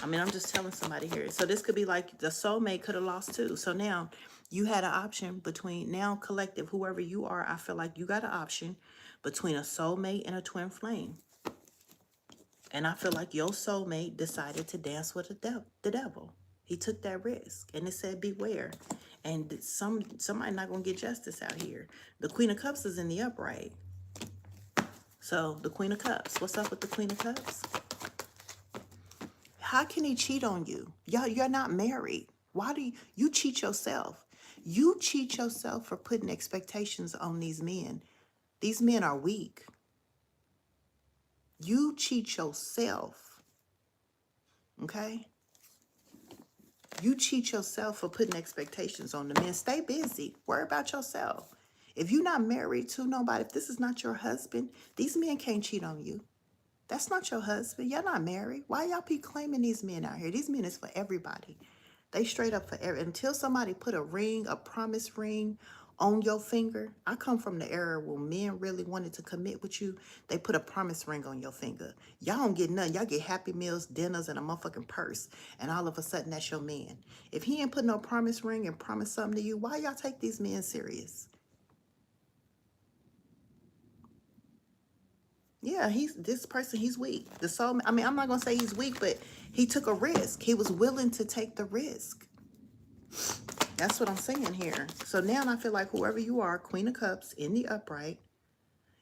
I mean, I'm just telling somebody here. So this could be like the soulmate could have lost too. So now you had an option between now collective, whoever you are. I feel like you got an option between a soulmate and a twin flame. And I feel like your soulmate decided to dance with the devil. He took that risk, and it said beware. And somebody not gonna get justice out here. The Queen of Cups is in the upright. So the Queen of Cups, what's up with the Queen of Cups? How can he cheat on you? You're not married. Why do you cheat yourself? You cheat yourself for putting expectations on these men. These men are weak. You cheat yourself. Okay? You cheat yourself for putting expectations on the men. Stay busy. Worry about yourself. If you're not married to nobody, if this is not your husband, these men can't cheat on you. That's not your husband. You're not married. Why y'all be claiming these men out here? These men is for everybody. They straight up for until somebody put a ring, a promise ring on your finger. I come from the era where men really wanted to commit with you. They put a promise ring on your finger. Y'all don't get nothing. Y'all get Happy Meals, dinners, and a motherfucking purse. And all of a sudden, that's your man. If he ain't put no promise ring and promise something to you, why y'all take these men serious? Yeah, this person, he's weak. The soul, I mean, I'm not going to say he's weak, but he took a risk. He was willing to take the risk. That's what I'm saying here. So now I feel like whoever you are, Queen of Cups in the upright,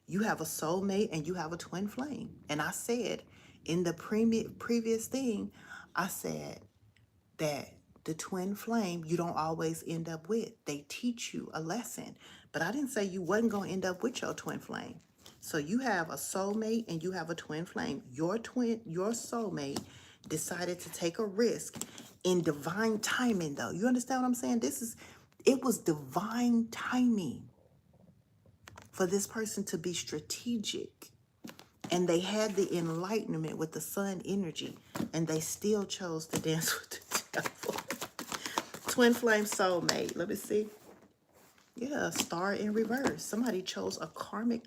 you have a soulmate and you have a twin flame. And I said in the previous thing, I said that the twin flame you don't always end up with. They teach you a lesson. But I didn't say you wasn't going to end up with your twin flame. So you have a soulmate and you have a twin flame. Your soulmate decided to take a risk in divine timing, though. You understand what I'm saying? It was divine timing for this person to be strategic. And they had the enlightenment with the sun energy. And they still chose to dance with the devil. Twin flame soulmate. Let me see. Yeah, star in reverse. Somebody chose a karmic.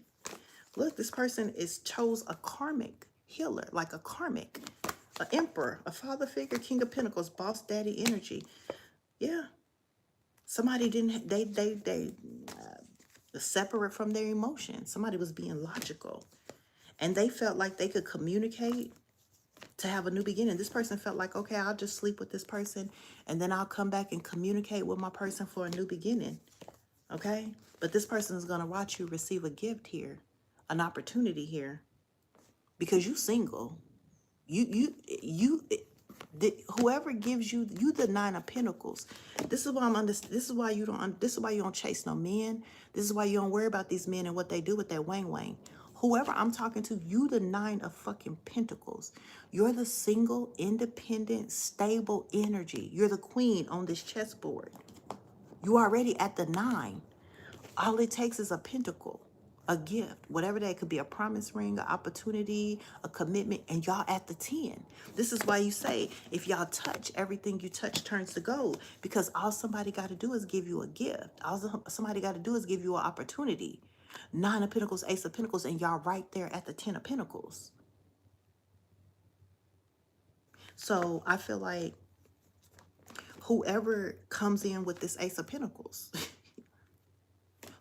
Look, this person chose a karmic healer, like a karmic, an emperor, a father figure, king of pentacles, boss daddy energy. Yeah. Somebody didn't, they separate from their emotions. Somebody was being logical. And they felt like they could communicate to have a new beginning. This person felt like, okay, I'll just sleep with this person and then I'll come back and communicate with my person for a new beginning. Okay? But this person is going to watch you receive a gift here, an opportunity here, because you single. Whoever gives you the 9 of Pentacles. This is why this is why you don't chase no men. This is why you don't worry about these men and what they do with that wang wang. Whoever I'm talking to, you the 9 of fucking Pentacles. You're the single, independent, stable energy. You're the queen on this chessboard. You already at the 9. All it takes is a pentacle, a gift, whatever that could be, a promise ring, an opportunity, a commitment, and y'all at the 10. This is why you say, if y'all touch, everything you touch turns to gold, because all somebody got to do is give you a gift. All somebody got to do is give you an opportunity. 9 of Pentacles, Ace of Pentacles, and y'all right there at the 10 of Pentacles. So I feel like whoever comes in with this Ace of Pentacles,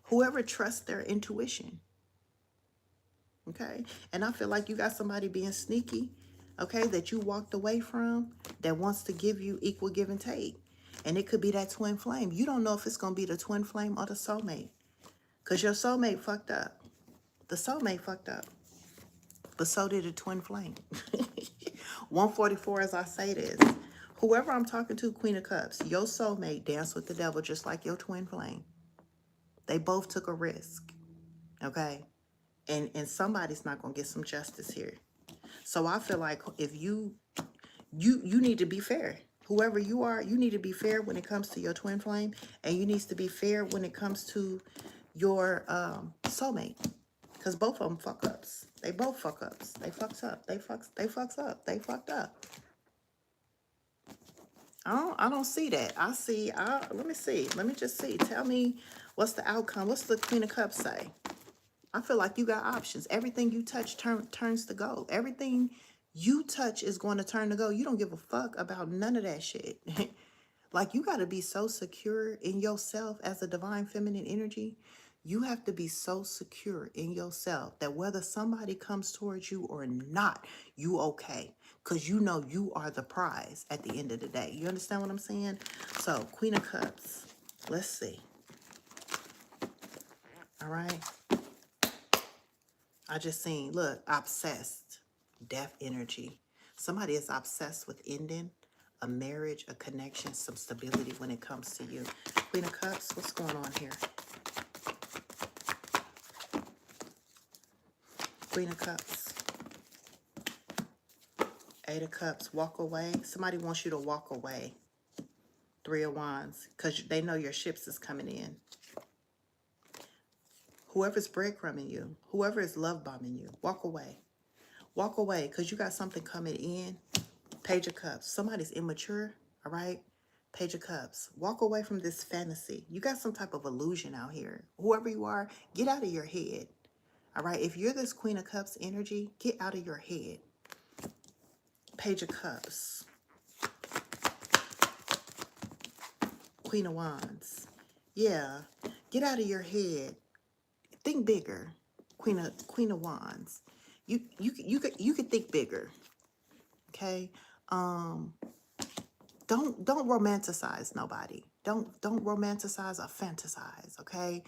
whoever trusts their intuition, okay? And I feel like you got somebody being sneaky, okay, that you walked away from, that wants to give you equal give and take. And it could be that twin flame. You don't know if it's going to be the twin flame or the soulmate, because your soulmate fucked up. The soulmate fucked up. But so did a twin flame. 144, as I say this. Whoever I'm talking to, Queen of Cups, your soulmate danced with the devil just like your twin flame. They both took a risk, okay? And somebody's not going to get some justice here. So I feel like if you need to be fair. Whoever you are, you need to be fair when it comes to your twin flame. And you need to be fair when it comes to your soulmate. Because both of them fuck ups. They both fuck ups. They fucks up. They fucks up. They fucked up. I don't see that. Let me see. Let me just see. Tell me what's the outcome. What's the Queen of Cups say? I feel like you got options. Everything you touch turns to gold. Everything you touch is going to turn to gold. You don't give a fuck about none of that shit. Like, you got to be so secure in yourself as a divine feminine energy. You have to be so secure in yourself that whether somebody comes towards you or not, you okay. because you know you are the prize at the end of the day. You understand what I'm saying? So, Queen of Cups. Let's see. All right. I just seen, look, obsessed. Death energy. Somebody is obsessed with ending a marriage, a connection, some stability when it comes to you. Queen of Cups, what's going on here? Queen of Cups. Eight of Cups, walk away. Somebody wants you to walk away. Three of Wands, because they know your ships is coming in. Whoever's breadcrumbing you, whoever is love bombing you, walk away. Walk away, because you got something coming in. Page of Cups. Somebody's immature, all right? Page of Cups. Walk away from this fantasy. You got some type of illusion out here. Whoever you are, get out of your head, all right? If you're this Queen of Cups energy, get out of your head. Page of Cups. Queen of Wands. Yeah, get out of your head. Think bigger. Queen of Wands. You could think bigger. Okay? Don't romanticize nobody. Don't romanticize or fantasize, okay?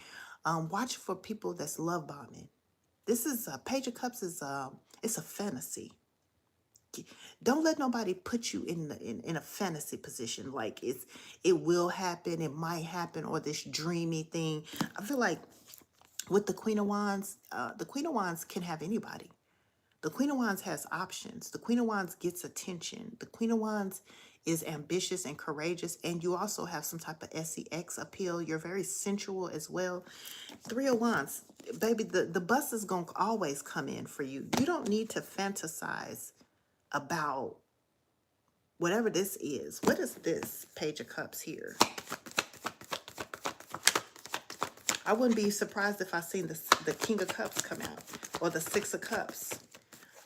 Watch for people that's love bombing. This is a Page of Cups is it's a fantasy. Don't let nobody put you in a fantasy position like it will happen, it might happen, or this dreamy thing. I feel like with the Queen of Wands can have anybody. The Queen of Wands has options. The Queen of Wands gets attention. The Queen of Wands is ambitious and courageous, and you also have some type of sex appeal. You're very sensual as well. Three of Wands, baby, the bus is going to always come in for you. You don't need to fantasize about whatever this is. What is this Page of Cups here? I wouldn't be surprised if I seen the King of Cups come out, or the Six of Cups.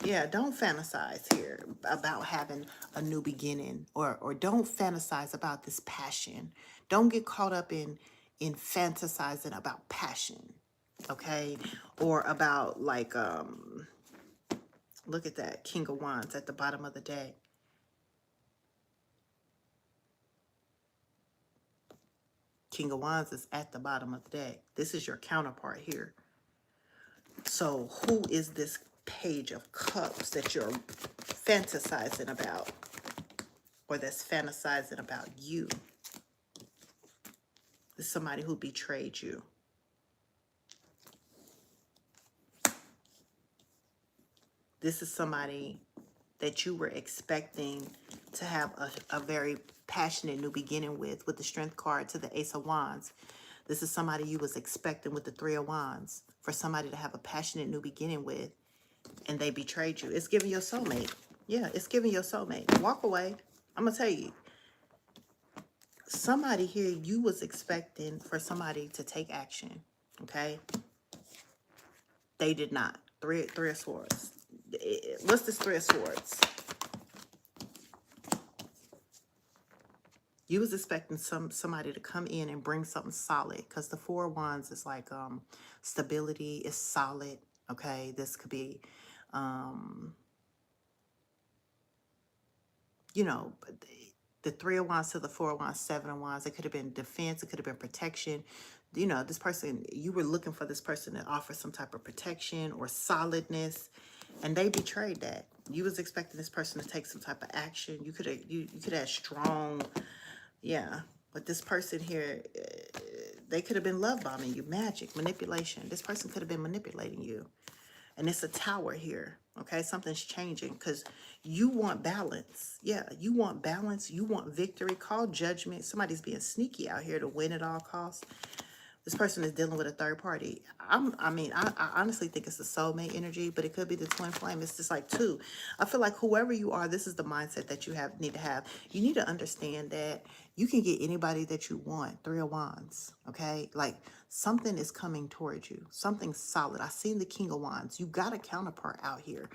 Yeah, don't fantasize here about having a new beginning, or don't fantasize about this passion. Don't get caught up in fantasizing about passion, okay? Or about like, look at that, King of Wands at the bottom of the deck. King of Wands is at the bottom of the deck. This is your counterpart here. So who is this Page of Cups that you're fantasizing about, or that's fantasizing about you? It's somebody who betrayed you. This is somebody that you were expecting to have a very passionate new beginning with the Strength card to the Ace of Wands. This is somebody you was expecting with the Three of Wands, for somebody to have a passionate new beginning with, and they betrayed you. It's giving your soulmate. Yeah, it's giving your soulmate. Walk away. I'm going to tell you. Somebody here, you was expecting for somebody to take action. Okay? They did not. Three of Swords. What's this Three of Swords? You was expecting somebody to come in and bring something solid, because the Four of Wands is like stability is solid. Okay, this could be, you know, the Three of Wands to the Four of Wands, Seven of Wands. It could have been defense. It could have been protection. You know, this person, you were looking for this person to offer some type of protection or solidness, and they betrayed that. You was expecting this person to take some type of action. You could have strong, yeah. But this person here, they could have been love bombing you, magic, manipulation. This person could have been manipulating you. And it's a Tower here, okay? Something's changing because you want balance. Yeah, you want balance. You want victory. Call judgment. Somebody's being sneaky out here to win at all costs. This person is dealing with a third party. I honestly think it's the soulmate energy, but it could be the twin flame. It's just like two. I feel like whoever you are, this is the mindset that you need to have. You need to understand that you can get anybody that you want. Three of Wands, okay? Like something is coming towards you. Something solid. I seen the King of Wands. You got a counterpart out here.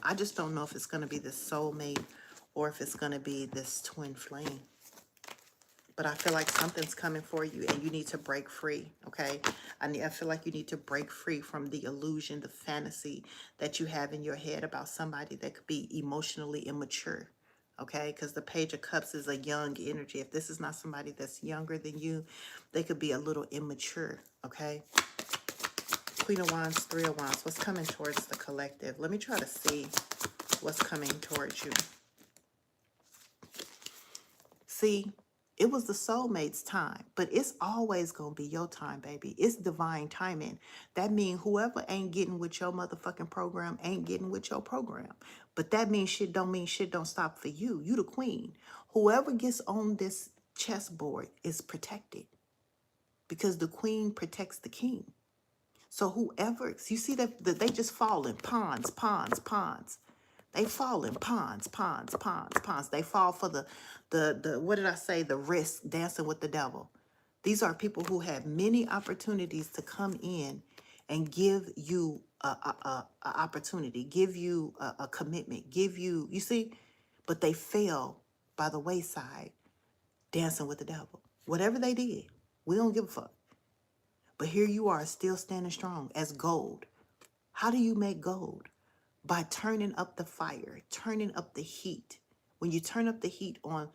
I just don't know if it's going to be this soulmate or if it's going to be this twin flame. but I feel like something's coming for you and you need to break free, okay? I feel like you need to break free from the illusion, the fantasy that you have in your head about somebody that could be emotionally immature, okay? Because the Page of Cups is a young energy. If this is not somebody that's younger than you, they could be a little immature, okay? Queen of Wands, Three of Wands. What's coming towards the collective? Let me try to see what's coming towards you. See, it was the soulmate's time, but it's always going to be your time, baby. It's divine timing. That means whoever ain't getting with your motherfucking program ain't getting with your program. But that means shit don't stop for you. You the queen. Whoever gets on this chessboard is protected because the queen protects the king. So whoever, you see that they just fall in pawns, pawns, pawns. They fall in pawns, pawns, pawns, pawns. They fall for the what did I say? The risk, dancing with the devil. These are people who have many opportunities to come in and give you a opportunity, give you a commitment, give you, you see, but they fail by the wayside, dancing with the devil. Whatever they did, we don't give a fuck. But here you are still standing strong as gold. How do you make gold? By turning up the fire, turning up the heat. When you turn up the heat on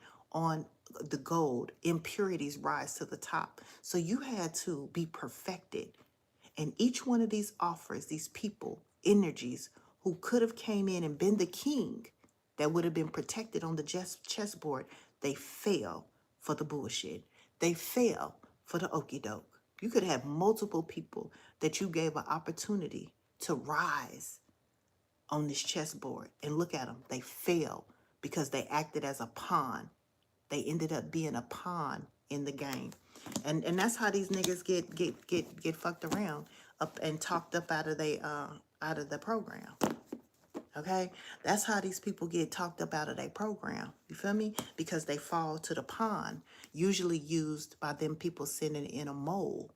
the gold, impurities rise to the top. So you had to be perfected. And each one of these offers, these people, energies who could have came in and been the king that would have been protected on the chessboard, they fail for the bullshit. They fail for the okie doke. You could have multiple people that you gave an opportunity to rise on this chessboard, and look at them. They fail because they acted as a pawn. They ended up being a pawn in the game, and that's how these niggas get fucked around up and talked up out of the program. Okay, that's how these people get talked up out of their program. You feel me? Because they fall to the pawn, usually used by them people sending in a mole,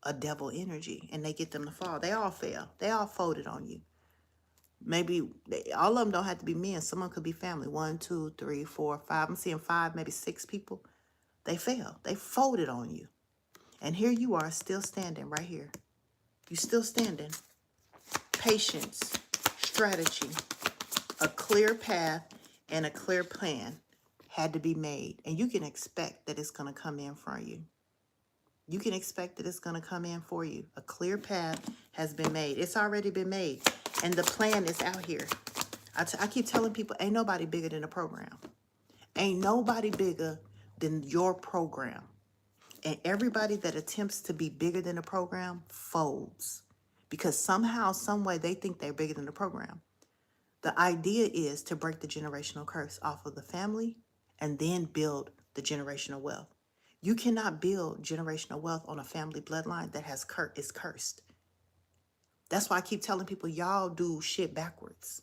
a devil energy, and they get them to fall. They all fail. They all folded on you. Maybe all of them don't have to be men. Someone could be family. 1, 2, 3, 4, 5. I'm seeing 5, maybe 6 people. They fail. They folded on you. And here you are still standing right here. You still standing. Patience, strategy, a clear path, and a clear plan had to be made. And you can expect that it's going to come in for you. You can expect that it's going to come in for you. A clear path has been made. It's already been made. And the plan is out here. I keep telling people, ain't nobody bigger than the program. Ain't nobody bigger than your program. And everybody that attempts to be bigger than the program folds. Because somehow, some way, they think they're bigger than the program. The idea is to break the generational curse off of the family and then build the generational wealth. You cannot build generational wealth on a family bloodline that is cursed. That's why I keep telling people, y'all do shit backwards.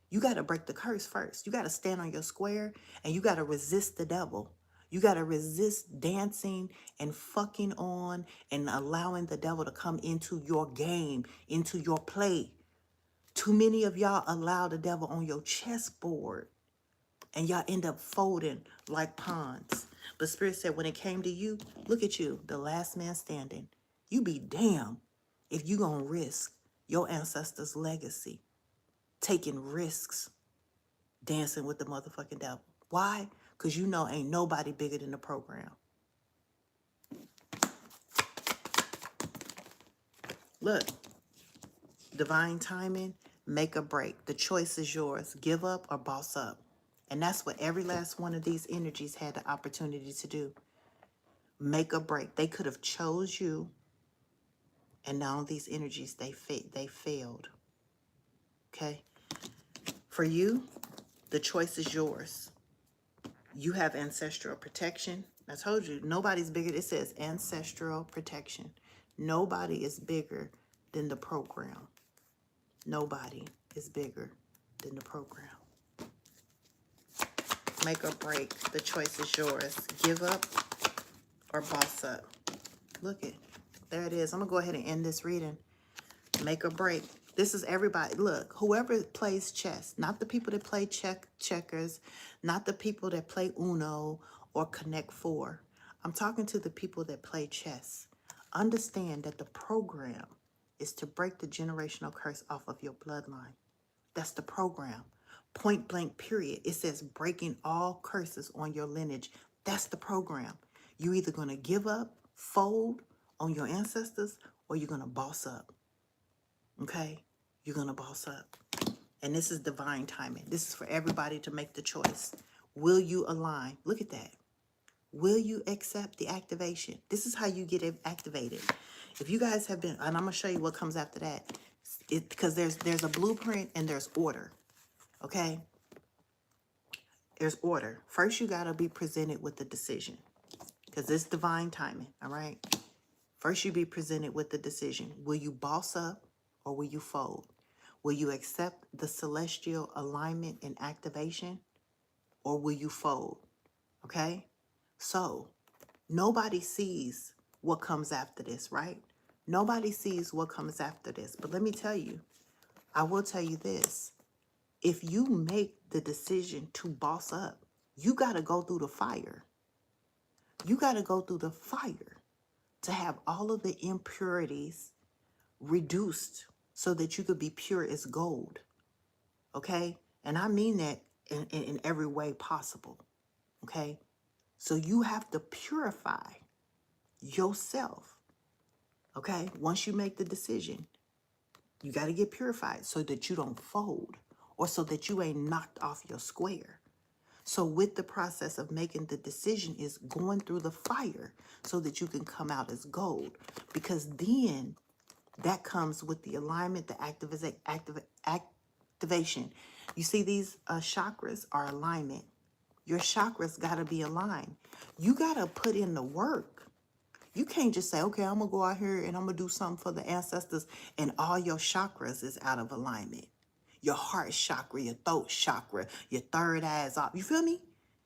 You got to break the curse first. You got to stand on your square and you got to resist the devil. You got to resist dancing and fucking on and allowing the devil to come into your game, into your play. Too many of y'all allow the devil on your chessboard and y'all end up folding like pawns. But Spirit said when it came to you, look at you, the last man standing. You be damned if you gonna risk your ancestors' legacy, taking risks, dancing with the motherfucking devil. Why? Because you know ain't nobody bigger than the program. Look, divine timing, make or break. The choice is yours. Give up or boss up. And that's what every last one of these energies had the opportunity to do. Make or break. They could have chose you, and now these energies, they failed. Okay? For you, the choice is yours. You have ancestral protection. I told you, nobody's bigger. It says ancestral protection. Nobody is bigger than the program. Nobody is bigger than the program. Make or break. The choice is yours. Give up or boss up. Look it. There it is. I'm going to go ahead and end this reading. Make or break. This is everybody. Look, whoever plays chess, not the people that play checkers, not the people that play Uno or Connect Four. I'm talking to the people that play chess. Understand that the program is to break the generational curse off of your bloodline. That's the program. Point blank, period. It says breaking all curses on your lineage. That's the program. You're either going to give up, fold on your ancestors, or you're going to boss up. Okay? You're going to boss up. And this is divine timing. This is for everybody to make the choice. Will you align? Look at that. Will you accept the activation? This is how you get it activated. If you guys have been, and I'm going to show you what comes after that. Because there's a blueprint and there's order. Okay? There's order. First, you got to be presented with the decision. Because it's divine timing. All right? First, you be presented with the decision. Will you boss up or will you fold? Will you accept the celestial alignment and activation or will you fold? Okay? So, nobody sees what comes after this, right? Nobody sees what comes after this. But let me tell you, I will tell you this. If you make the decision to boss up, you got to go through the fire. You got to go through the fire to have all of the impurities reduced so that you could be pure as gold. Okay? And I mean that in every way possible. Okay? So you have to purify yourself. Okay? Once you make the decision, you got to get purified so that you don't fold or so that you ain't knocked off your square. So with the process of making the decision is going through the fire so that you can come out as gold. Because then that comes with the alignment, the activation. You see, these chakras are alignment. Your chakras got to be aligned. You got to put in the work. You can't just say, okay, I'm going to go out here and I'm going to do something for the ancestors and all your chakras is out of alignment. Your heart chakra, your throat chakra, your third eye's off. You feel me?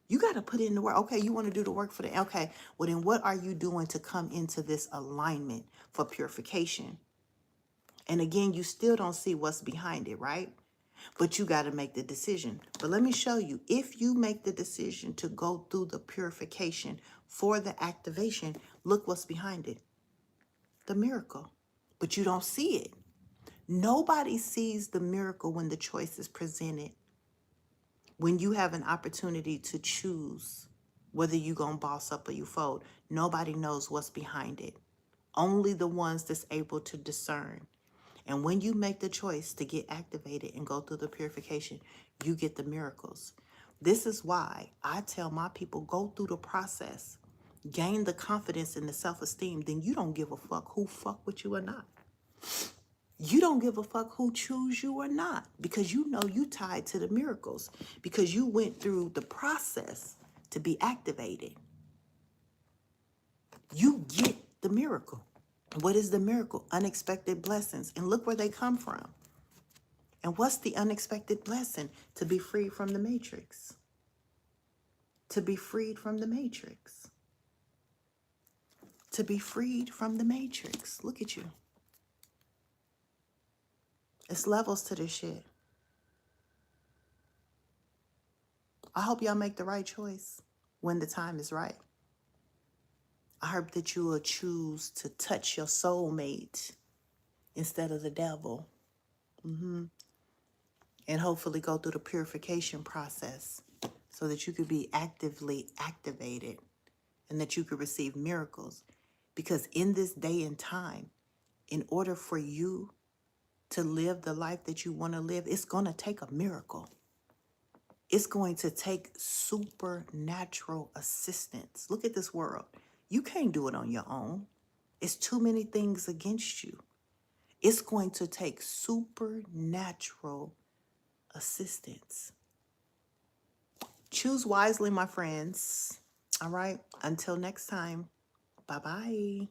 You got to put in the work. Okay, you want to do the work for the, okay, well then what are you doing to come into this alignment for purification? And again, you still don't see what's behind it, right? But you got to make the decision. But let me show you, if you make the decision to go through the purification for the activation, look what's behind it. The miracle. But you don't see it. Nobody sees the miracle when the choice is presented. When you have an opportunity to choose whether you're going to boss up or you fold, nobody knows what's behind it. Only the ones that's able to discern. And when you make the choice to get activated and go through the purification, you get the miracles. This is why I tell my people, go through the process, gain the confidence and the self-esteem, then you don't give a fuck who fuck with you or not. You don't give a fuck who choose you or not, because you know you tied to the miracles, because you went through the process to be activated. You get the miracle. What is the miracle? Unexpected blessings. And look where they come from. And what's the unexpected blessing? To be freed from the matrix. To be freed from the matrix. To be freed from the matrix. Look at you. It's levels to this shit. I hope y'all make the right choice when the time is right. I hope that you will choose to touch your soulmate instead of the devil. And hopefully go through the purification process so that you could be actively activated and that you could receive miracles. Because in this day and time, in order for you to live the life that you want to live, it's going to take a miracle. It's going to take supernatural assistance. Look at this world. You can't do it on your own. It's too many things against you. It's going to take supernatural assistance. Choose wisely, my friends. All right. Until next time. Bye-bye.